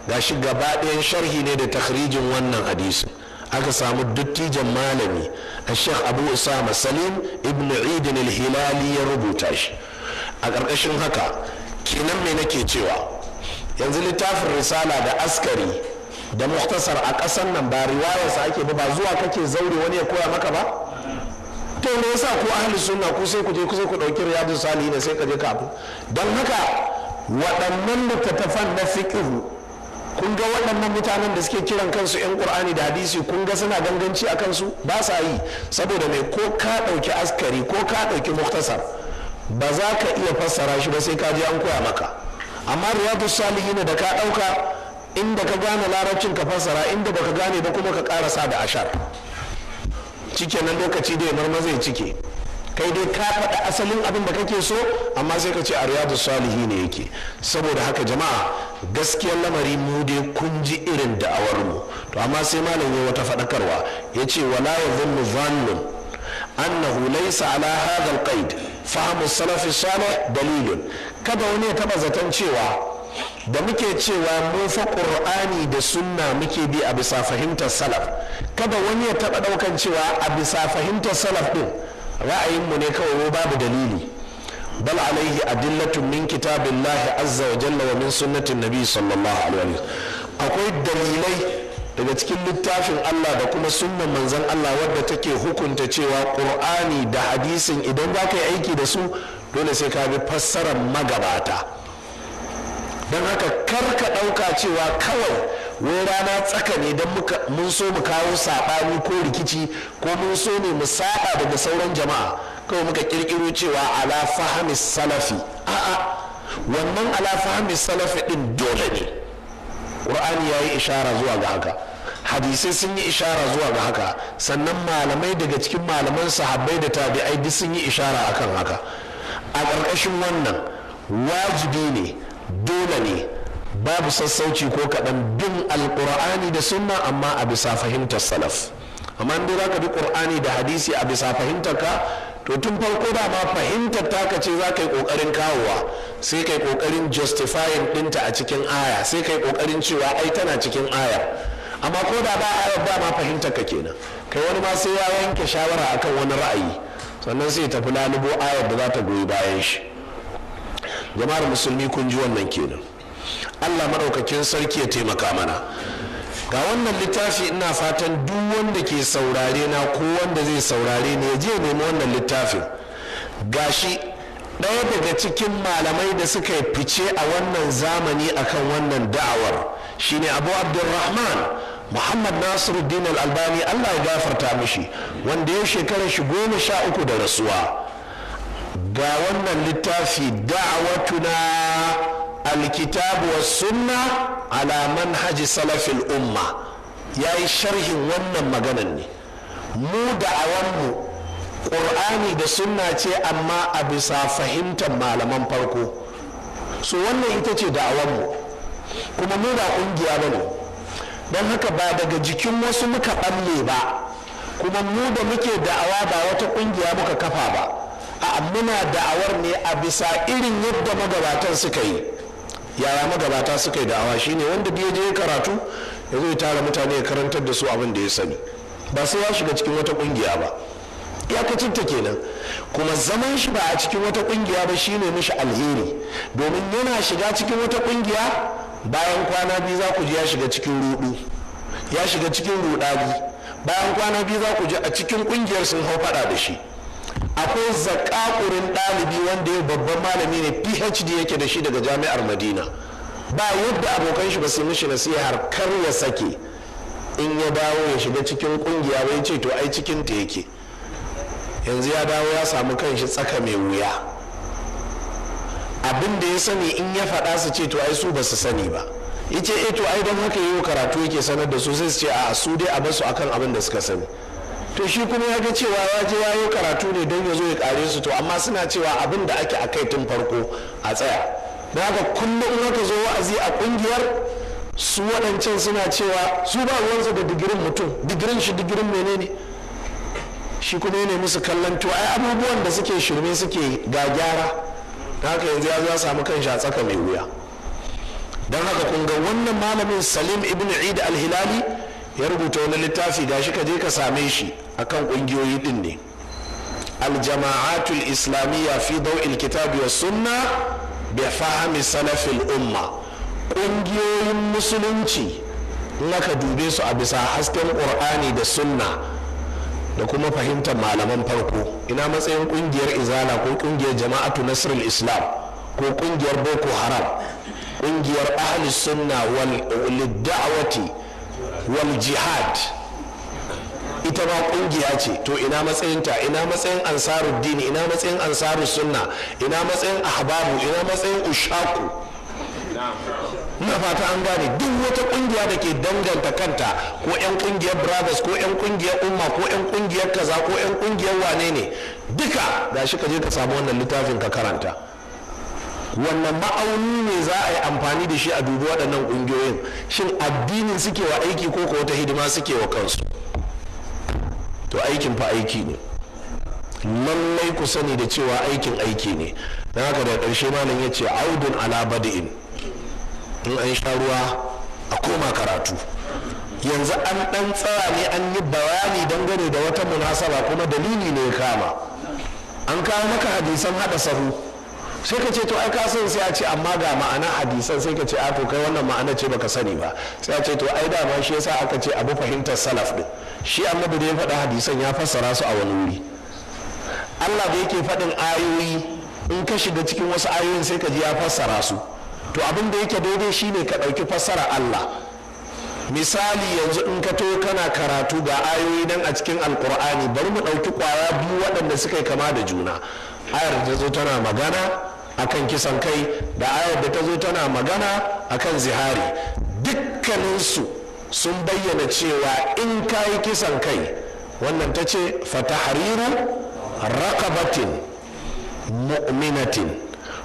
gashi gaba ɗayan sharhi ne da takhrijin wannan hadisi. aka samu dattijan malami a Sheikh Abu Usama Salim ibn Eid al-Hilali ya rubuta shi. A ƙarƙashin haka kenan me nake cewa, yanzu littafin risala da askari da muktasar a ƙasar nan ba riwayarsa ake ba zuwa kake zaure wani ya koya maka ba. to me yasa ku ahli sunna ku sai ku je ku sai ku dauki riyadus salihin sai ka je ka abu. Don haka waɗannan littattafan na fiqhu, kun ga waɗannan mutanen da suke kiran kansu yan qur'ani da hadisi, kun ga suna ganganci a kansu ba sa yi. Saboda mai, ko ka dauki askari ko ka dauki muktasar ba za ka iya fassara shi ba sai ka je an koya maka. Amma riyadus salihin da ka dauka, inda ka gane larabcin ka fassara, inda baka gane ba kuma ka karasa da ashar. Cike nan lokaci da ya marmaza ya cike, kai dai ka faɗa asalin abin da kake so, amma sai ka ce a riyadu salihi ne yake. Saboda haka jama'a, gaskiyar lamari mu dai kun ji irin da'awar mu. To amma sai malam ya wata faɗakarwa, ya ce wala yadhunnu dhannun annahu laysa ala hadha alqaid fahmu salafi salih dalilun. Kada wani ya taba zaton cewa da muke cewa mun fa qur'ani da sunna muke bi a bisa fahimtar salaf, kada wani ya taba daukan cewa a bisa fahimtar salaf din ra'ayin mu ne kawai, babu dalili. bal alaihi adillatun min kitabillahi azza wa jalla wa min sunnatin nabi sallallahu alaihi wasallam. akwai dalilai daga cikin littafin Allah da kuma sunnan manzon Allah wadda take hukunta cewa qur'ani da hadisin idan za ka yi aiki da su dole sai ka bi fassarar magabata. don haka kar ka ɗauka cewa kawai wai rana tsaka ne don mun so mu kawo saɓani ko rikici, ko mun so ne mu saɓa daga sauran jama'a, kawai muka ƙirƙiro cewa ala fahamis salafi. a'a, wannan ala fahamis salafi ɗin dole ne. ƙur'ani ya yi ishara zuwa ga haka, hadisai sun yi ishara zuwa ga haka, sannan malamai daga cikin malaman sahabbai da tabi'ai duk sun yi ishara akan haka. A ƙarƙashin wannan wajibi ne, dole ne, babu sassauci ko kaɗan bin alƙur'ani da sunna, amma a bisa fahimtar salaf. Amma in za ka bi ƙur'ani da hadisi a bisa fahimtar ka, to tun farko da ma fahimtar taka ce za ka yi ƙoƙarin kawowa, sai ka yi ƙoƙarin justifying ɗinta a cikin aya, sai ka yi ƙoƙarin cewa ai tana cikin aya. Amma ko da ba ayar ba ma fahimtar ka kenan, kai wani ma sai ya yanke shawara akan wani ra'ayi, sannan sai tafi lalubo ayar da za ta goyi bayan shi. jama'ar musulmi kun ji wannan kenan. Allah maɗaukakin sarki ya taimaka mana. Ga wannan littafi ina fatan duk wanda ke saurare na ko wanda zai saurare ne ya je nemi wannan littafin. Gashi ɗaya daga cikin malamai da suka yi fice a wannan zamani akan wannan da'awar shine Abu Abdurrahman Muhammad Nasiruddin Al-Albani, Allah ya gafarta mishi, wanda ya shekarar shi 13 da rasuwa. Ga wannan littafi da'awatuna alkitabu was sunna ala manhaji salafil umma, yayi sharhin wannan maganan ne. Mu da'awanmu ƙur'ani da sunna ce amma a bisa fahimtar malaman farko. So wannan ita ce da'awanmu, kuma mu ba ƙungiya ba ne, don haka ba daga jikin wasu muka ɓalle ba, kuma mu da muke da'awa ba wata ƙungiya muka kafa ba, a muna da'awar ne a bisa irin yadda magabatan suka yi. Yaya magabata suka yi da'awa? shine wanda bai je karatu ya zo ya tara mutane ya karantar da su abin da ya sani, ba sai ya shiga cikin wata ƙungiya ba. Iyakacin ta kenan. Kuma zaman shi ba a cikin wata ƙungiya ba shine mishi alheri, domin yana shiga cikin wata ƙungiya bayan kwana biyu za ku ji ya shiga cikin rudu, ya shiga cikin rudani. Bayan kwana biyu za ku ji a cikin ƙungiyar sun hau faɗa da shi. Akwai zakakurin ɗalibi wanda ya babban malami ne, PhD yake da shi daga jami'ar Madina, ba yadda abokan shi ba su mishi nasihar kar ya sake in ya dawo ya shiga cikin ƙungiya bai ce to ai cikin ta yake. Yanzu ya dawo ya samu kanshi tsaka mai wuya. Abin da ya sani in ya faɗa su ce to ai su ba su sani ba, yace to ai don haka yau karatu yake sanar da su, sai su ce a su dai a basu akan abin da suka sani. To shi kuma ya ga cewa ya je ya yi karatu ne don ya zo ya kare su, to amma suna cewa abin da ake a kai tun farko a tsaya. Don haka kullum in aka zo wa'azi a kungiyar su waɗancan suna cewa su ba ruwansa da digirin mutum, digirin shi digirin menene, shi kuma ne musu kallon to ai abubuwan da suke shirme suke ga gyara. Don haka yanzu ya zo ya samu kanshi a tsaka mai wuya. Don haka kun ga wannan malamin Salim ibn Eid al-Hilali ya rubuta wani littafi, gashi ka je ka same shi akan kungiyoyi din ne. Al-jama'atul islamiyya fi daw'il kitabi was sunna bi fahmi salafil umma. Kungiyoyin musulunci in aka dube su a bisa hasken Qur'ani da sunna da kuma fahimtar malaman farko. Ina matsayin kungiyar Izala ko kungiyar Jama'atu Nasrul Islam ko kungiyar Boko Haram, kungiyar Ahlus Sunna wal da'wati wal jihad, ita ma kungiya ce. To ina matsayinta? ina matsayin Ansaruddin, ina matsayin Ansarus Sunna, ina matsayin Ahbabu, ina matsayin Ushaku? Ina fata an gane. Duk wata kungiya da ke danganta kanta ko yan kungiyar brothers ko yan kungiyar umma ko yan kungiyar kaza ko yan kungiyar wane ne, duka gashi ka je ka samu wannan littafin ka karanta. Wannan ma'auni ne za a yi amfani da shi a dubi waɗannan ƙungiyoyin, shin addinin suke wa aiki ko ko wata hidima suke wa kansu? To aikin fa aiki ne, lallai ku sani da cewa aikin aiki ne. Don haka da ƙarshe malam ya ce audun ala bada'in, in an sha ruwa a koma karatu. Yanzu an ɗan tsaya ne an yi bayani dangane da wata munasaba, kuma dalili ne ya kama. An kawo maka hadisan haɗa sahu, sai ka ce to ai ka san, sai a ce amma ga ma'ana hadisan, sai ka ce a to kai wannan ma'ana ce baka sani ba, sai a ce to ai dama shi yasa aka ce abu fahimtar salaf din. Shi annabi da ya faɗa hadisan ya fassara su a wani wuri. Allah da yake faɗin ayoyi, in ka shiga cikin wasu ayoyin sai ka ji ya fassara su. To abin da yake daidai shine ka ɗauki fassara Allah. Misali yanzu in ka to kana karatu ga ayoyi nan a cikin alkur'ani, bari mu ɗauki ƙwaya biyu waɗanda suka yi kama da juna. Ayar da ta zo tana magana akan kisan kai da ayar da ta zo tana magana akan zihari, dukkaninsu sun bayyana cewa in ka yi kisan kai, wannan ta ce fatahriru raqabatin mu'minatin,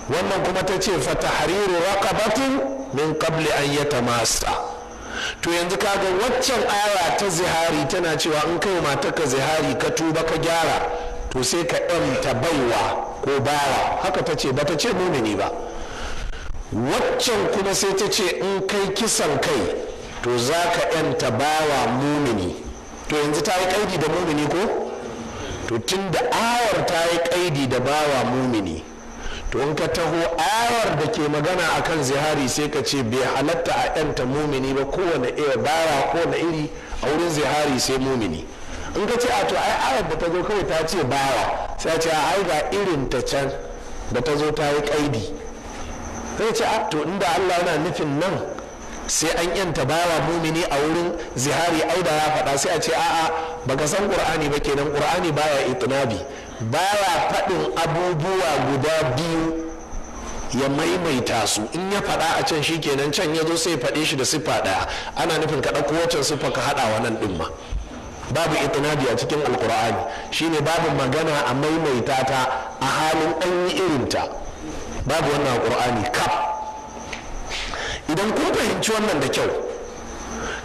wannan kuma ta ce fatahriru raqabatin min qabli an yatamassa. To yanzu kaga waccan aya ta zihari tana cewa in kai matarka zihari ka tuba ka gyara, to sai ka ɗanta baiwa ko bawa, haka ta ce, ba ta ce mumini ba. Waccan kuma sai ta ce in kai kisan kai to za ka ɗanta bawa mumini. To yanzu ta yi ƙaidi da mumini ko? to tun da ayar ta yi kaidi da bawa mumini, to in ka taho ayar da ke magana akan zihari sai ka ce bai halatta a yanta mumini ba, kowane bawa kowane iri a wurin zihari sai mumini. in ka ce a to ai ayar da ta zo kawai ta ce bawa, sai ce a ai ga irin ta can da ta zo ta yi kaidi, sai ce a to inda Allah yana nufin nan sai an yanta bawa mumini a wurin zihari ai da ya faɗa, sai a ce a'a baka san qur'ani ba kenan. qur'ani baya itinabi, baya faɗin abubuwa guda biyu ya maimaita su, in ya faɗa a can shikenan can ya zo sai faɗe shi da siffa ɗaya, ana nufin ka ɗauko wancan siffa ka haɗa wa nan ɗin ma. babu itinabi a cikin alkur'ani, shine babu magana a maimaita ta a halin an yi irinta, babu wannan alkur'ani kaf. idan kun fahimci wannan da kyau,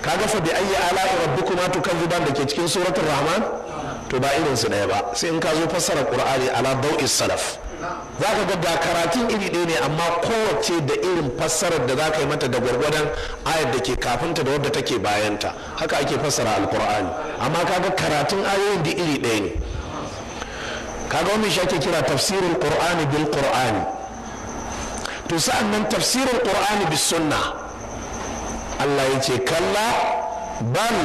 kaga fa bi ayyi ala'i rabbikuma tukazziban da ke cikin suratul rahman, to ba irin su ɗaya ba. sai in ka zo fassara qur'ani ala daw'is salaf, za ka ga karatun iri ɗaya ne amma kowace da irin fassarar da za ka yi mata da gwargwadon ayar da ke kafinta da wadda take bayanta. haka ake fassara alkur'ani, amma kaga karatun ayoyin da iri ɗaya ne. kaga wannan shi ake kira tafsirul qur'ani bil qur'ani. to sa'an nan tafsirul qur'ani bis sunna, Allah ya ce kalla bal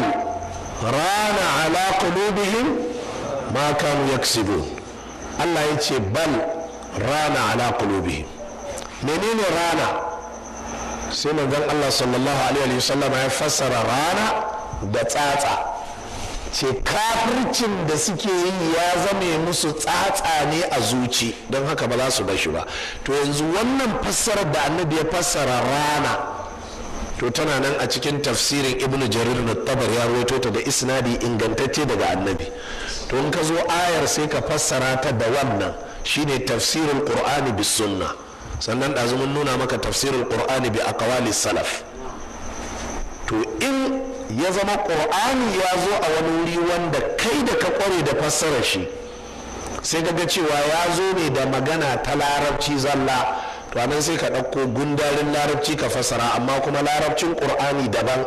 rana ala qulubihim ma kanu yaksibun. Allah ya ce bal rana ala qulubihim. menene rana? sai manzon Allah sallallahu alaihi wasallam ya fassara rana da tsatsa, ce kafircin da suke yi ya zame musu tsatsa ne a zuci, don haka ba za su bar shi ba. to yanzu wannan fassarar da annabi ya fassara rana, to tana nan a cikin tafsirin ibnu jarir na tabar ya rawaito ta da isnadi ingantacce daga annabi. to in ka zo ayar sai ka fassara ta da wannan, shine tafsirul qur'ani bis sunna. sannan da mun nuna maka tafsirul qur'ani bi aqwali salaf. to in ya zama qur'ani ya zo a wani wuri wanda kai da ka kware da fassara shi, sai ka ga cewa ya zo ne da magana ta larabci zalla, to anan sai ka ɗauko gundarin larabci ka fassara, amma kuma larabcin qur'ani daban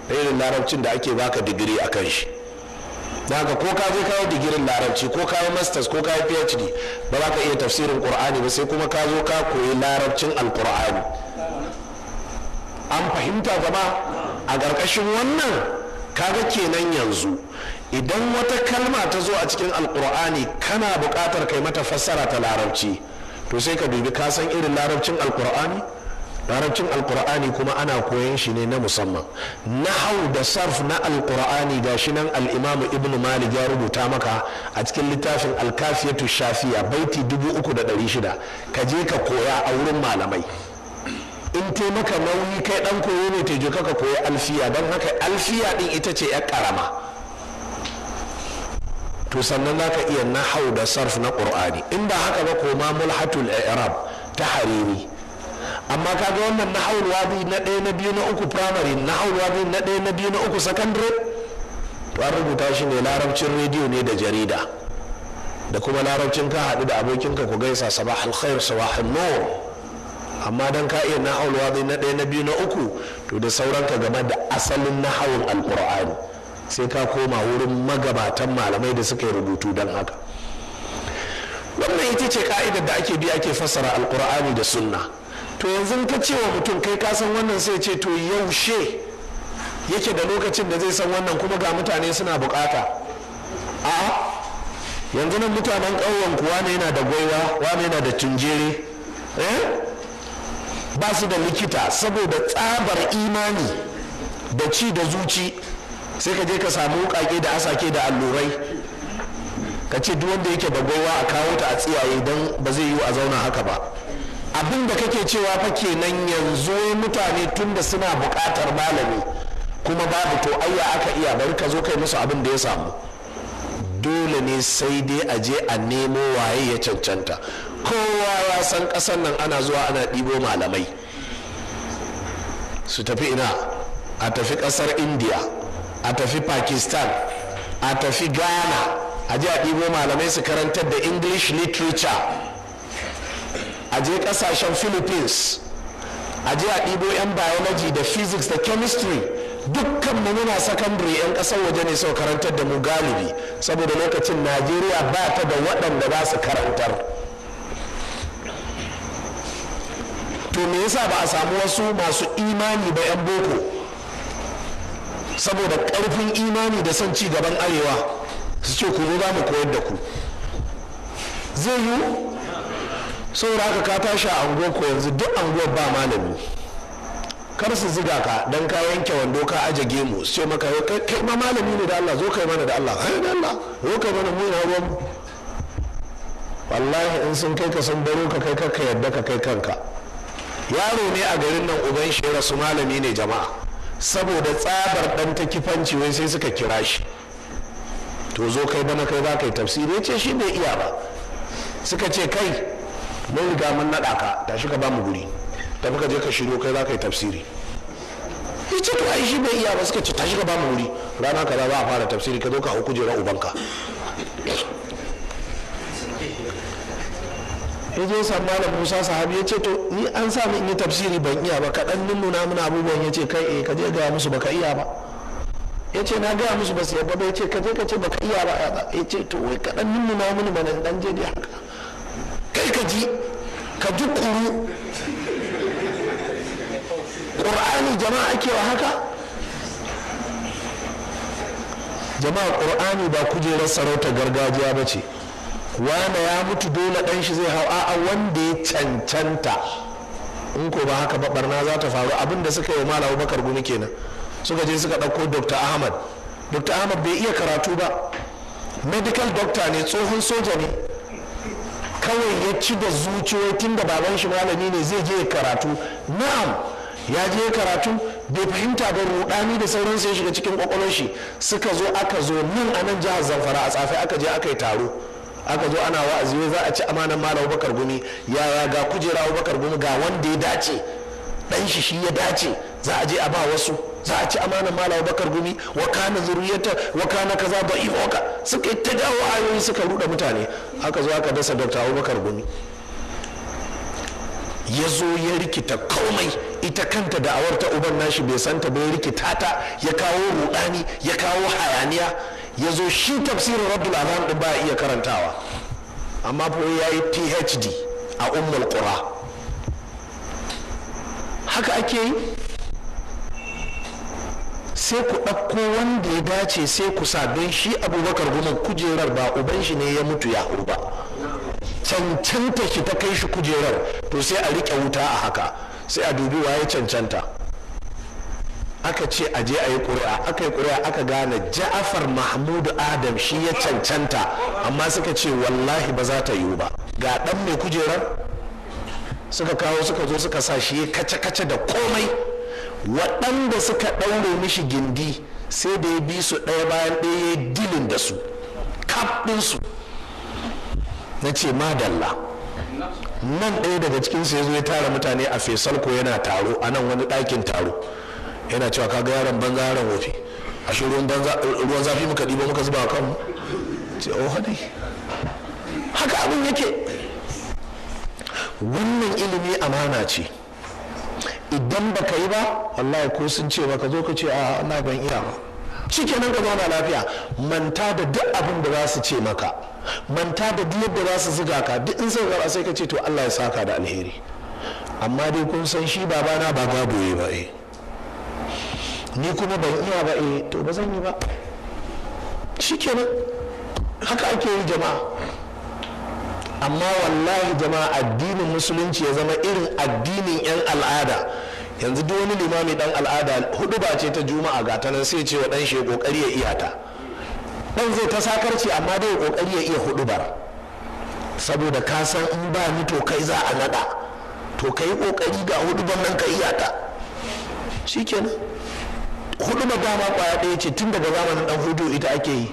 da irin larabcin da ake baka digiri a kan shi. daga ko ka je kawo digirin larabci ko kawo masters ko kawo phd ba za ka iya tafsirin qur'ani ba, sai kuma ka zo ka koyi larabcin alqur'ani. an fahimta gaba? a ƙarƙashin wannan kaga kenan yanzu idan wata kalma ta zo a cikin alqur'ani kana buƙatar kai mata fassara ta larabci, to sai ka dubi ka san irin larabcin alqur'ani. larabcin alkur'ani kuma ana koyon shi ne na musamman. nahau da sarf na alkur'ani ga shi nan al'imamu ibn malik ya rubuta maka a cikin littafin alkafiyatu shafiya baiti 3600, ka je ka koya a wurin malamai. in te maka nauyi kai dan koyo ne te je ka koyi alfiya, don haka alfiya din ita ce yar karama. to sannan za ka iya nahau da sarf na qur'ani. in ba haka ba koma mulhatul i'rab ta hariri. amma kaga wannan nahawul wadi na ɗaya na biyu na uku primary, nahawul wadi na ɗaya na biyu na uku secondary, to an rubuta shi ne larabcin rediyo ne da jarida, da kuma larabcin ka haɗu da abokinka ku gaisa sabah alkhair sabah nur. amma dan ka iya nahawul wadi na ɗaya na biyu na uku, to da sauranka game da asalin nahawul alqur'ani sai ka koma wurin magabatan malamai da suka yi rubutu don haka. wannan ita ce ka'idar da ake bi ake fassara alqur'ani da sunna. to yanzu ka ce wa mutum kai ka san wannan, sai ce to yaushe yake da lokacin da zai san wannan kuma ga mutane suna bukata? a yanzu nan mutanen ƙauyen kuwa ne yana da gwaiwa, wane yana da tunjere, ba su da likita saboda tsabar imani da ci da zuci, sai ka je ka samu wukake da asake da allurai, ka ce duk wanda yake da gwaiwa a kawo ta a tsiyaye don ba zai yi a zauna haka ba. abin da kake cewa fa kenan yanzu mutane tun da suna buƙatar malami kuma babu, to ayya aka iya bari ka zo kai musu abin da ya samu. dole ne sai dai a je a nemo waye ya cancanta. kowa ya san ƙasar nan ana zuwa ana ɗibo malamai su tafi ina, a tafi ƙasar india, a tafi pakistan, a tafi ghana, a je a ɗibo malamai su karantar da english literature, a je kasashen philippines, a je a ɗibo 'yan biology da physics da chemistry dukkan mu muna sakandare 'yan ƙasar waje ne sau karantar da mu galibi saboda lokacin Najeriya ba ta da waɗanda za su karantar. to me yasa ba a samu wasu masu imani ba 'yan boko saboda ƙarfin imani da son ci gaban arewa su ce ku zo za mu koyar da ku? zai yi? saboda haka ka tashi a anguwar ko yanzu duk anguwar ba malami, kar su ziga ka dan ka yanke wando ka aje gemu su ce maka kai ma malami ne da Allah zo kai mana da Allah da Allah zo kai mana mu na ruwan. wallahi in sun kai ka sun baro ka kai ka yadda ka kai kanka. yaro ne a garin nan uban shi rasu malami ne jama'a, saboda tsabar dan ta kifanci wai sai suka kira shi to zo kai bana kai za ka yi tafsiri ya ce shi bai iya ba. suka ce kai mun riga mun naɗa ka tashi ka ba mu guri da muka je ka shiryo kai za ka yi tafsiri. ya ce to ai shi bai iya ba. suka ce tashi ka ba mu guri rana kaza za a fara tafsiri ka zo ka hau kujerar ubanka. ya je san malam Musa sahabi ya ce to ni an sa in yi tafsiri ban iya ba kaɗan nuna mana abubuwan. ya ce kai ka je gaya musu baka iya ba. ya ce na gaya musu ba su yabba ba. ya ce ka je ka ce baka iya ba. ya ce to wai kaɗan nuna mini mana dan je dai haka kai ka ji kuru. ƙur'ani jama'a ake wa haka? jama'a ƙur'ani ba kujerar sarauta gargajiya ba ce. wane ya mutu dole ɗan shi zai hau? a'a wanda ya cancanta. in ko ba haka ba barna za ta faru. abinda suka yi Malam Abubakar Gumi kenan. suka je suka ɗauko Dr. Ahmad. Dr. Ahmad bai iya karatu ba, medical doctor ne, tsohon soja ne, kawai ya ci da zuciyoyi tun da baban shi malami ne zai je karatu. na'am ya je karatu bai fahimta ba, rudani da sauransu ya shiga cikin kwakwalwar shi. aka zo nan a nan jihar Zamfara a tsafe aka je aka yi taro, aka zo ana wa'azi za a ci amanan Malam Abubakar Gumi. yaya ga kujera Abubakar Gumi ga wanda ya dace, dan shi ya dace, za a je a ba wasu, za a ci amanan Malam Abubakar Gumi. wa kana zuriyata wa kana kaza da'ifa waka suka ta dawo ayoyi suka ruda mutane. aka zo aka dasa Dr. Abubakar Gumi, ya zo ya rikita komai. ita kanta da'awar ta uban nashi bai santa bai rikita ta, ya kawo rudani, ya kawo hayaniya. ya zo shi tafsirin Rabbul Anam din ba iya karantawa, amma fa ya yi PhD a Ummul Qura. haka ake yi. sai ku ɗauko wanda ya dace sai ku sa, don shi Abubakar Gumi kujerar ba uban shi ne ya mutu ya ba, cancanta shi ta kai shi kujerar. to sai a riƙe wuta a haka, sai a dubi waye cancanta. aka ce a je a yi ƙuri'a, aka yi ƙuri'a aka gane Ja'far Mahmudu Adam shi ya cancanta, amma suka ce wallahi ba za ta yiwu ba. ga ɗan mai kujerar suka kawo, suka zo suka sa shi kace-kace da komai. waɗanda suka ɗaure mishi gindi sai da ya bi su ɗaya bayan ɗaya ya dilin da su kaf ɗinsu. na ce madalla. nan ɗaya daga cikinsu ya zo ya tara mutane a Faisal ko yana taro a nan wani ɗakin taro, yana cewa kaga yaron banza yaron wofi, a shi ruwan zafi muka ɗiba muka zuba kanmu. ce oh hadai haka abin yake. wannan ilimi amana ce, idan baka yi ba wallahi ko sun ce baka zo ka ce a na ban iya ba, shikenan ka zauna lafiya. manta da duk abin da za su ce maka, manta da duk yadda za su ziga ka, duk in sai sai ka ce to Allah ya saka da alheri, amma dai kun san shi babana ba gaboye ba ni kuma ban iya ba to ba zan yi ba. shikenan haka ake yi jama'a. amma wallahi jama'a addinin musulunci ya zama irin addinin 'yan al'ada. yanzu duk wani limami dan al'ada hudu ba ce ta juma'a ga ta nan sai ce wa dan shi kokari ya iya ta. dan zai ta sakarci amma dai kokari ya iya hudu bar, saboda ka san in ba ni to kai za a nada, to kai kokari ga hudu ban nan ka iya ta. shikenan hudu ba dama kwaya ɗaya ce tun daga zamanin dan hudu ita ake yi.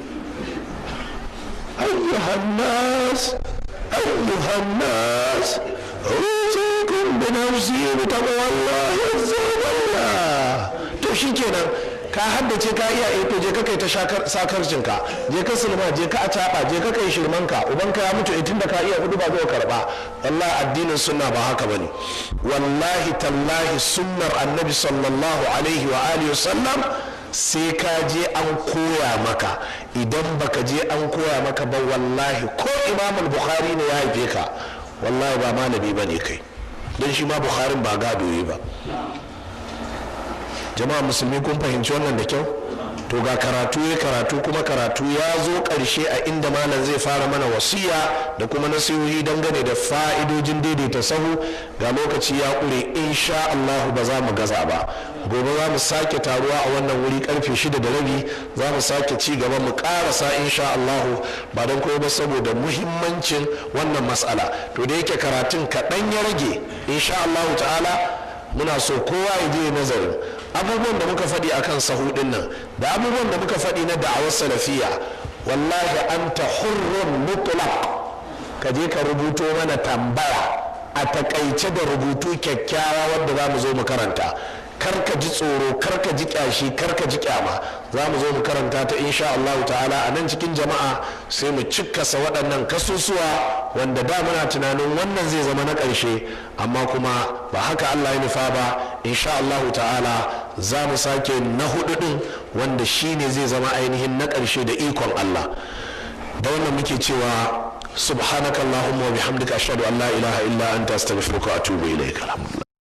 ayyuhannas ayyuhannas usikum bi nafsi bi taqwallah azza wa jalla. to shikenan ka haddace ka iya to je ka kai ta sakarcinka, je ka sulma, je ka acaba, je ka kai shirmanka, ubanka ya mutu tun da ka iya hudu ba zai karba. wallahi addinin sunna ba haka bane. wallahi tallahi sunnar annabi sallallahu alaihi wa alihi wasallam sai ka je an koya maka. idan baka je an koya maka ba wallahi ko imam bukhari ne ya haife ka wallahi ba malami bane kai, don shi ma bukharin ba gado yi ba. jama'a musulmi kun fahimci wannan da kyau? to ga karatu ya karatu, kuma karatu ya zo ƙarshe a inda malam zai fara mana wasiya da kuma nasihohi dangane da fa'idojin daidaita sahu. ga lokaci ya ƙure, insha Allah ba za mu gaza ba. gobe za mu sake taruwa a wannan wuri karfe 6:30, za mu sake ci gaba mu karasa insha Allah, ba don koyo ba saboda muhimmancin wannan mas'ala. to da yake karatun kaɗan ya rage, insha Allah ta'ala muna so kowa ya je nazarin abubuwan da muka faɗi akan sahu ɗin nan da abubuwan da muka faɗi na da'awar salafiya. wallahi anta hurrun mutlaq, ka je ka rubuto mana tambaya a takaice da rubutu kyakkyawa wanda za mu zo mu karanta. karka ji tsoro, karka ji kyashi, karka ji kyama, za mu zo mu karanta ta insha Allah ta'ala a nan cikin jama'a, sai mu cikkasa waɗannan kasusuwa wanda da muna tunanin wannan zai zama na ƙarshe, amma kuma ba haka Allah ya nufa ba. insha Allah ta'ala za mu sake na hudu din wanda shine zai zama ainihin na ƙarshe da ikon Allah. da wannan muke cewa subhanakallahumma wa bihamdika ashhadu an la ilaha illa anta astaghfiruka wa atubu ilayk.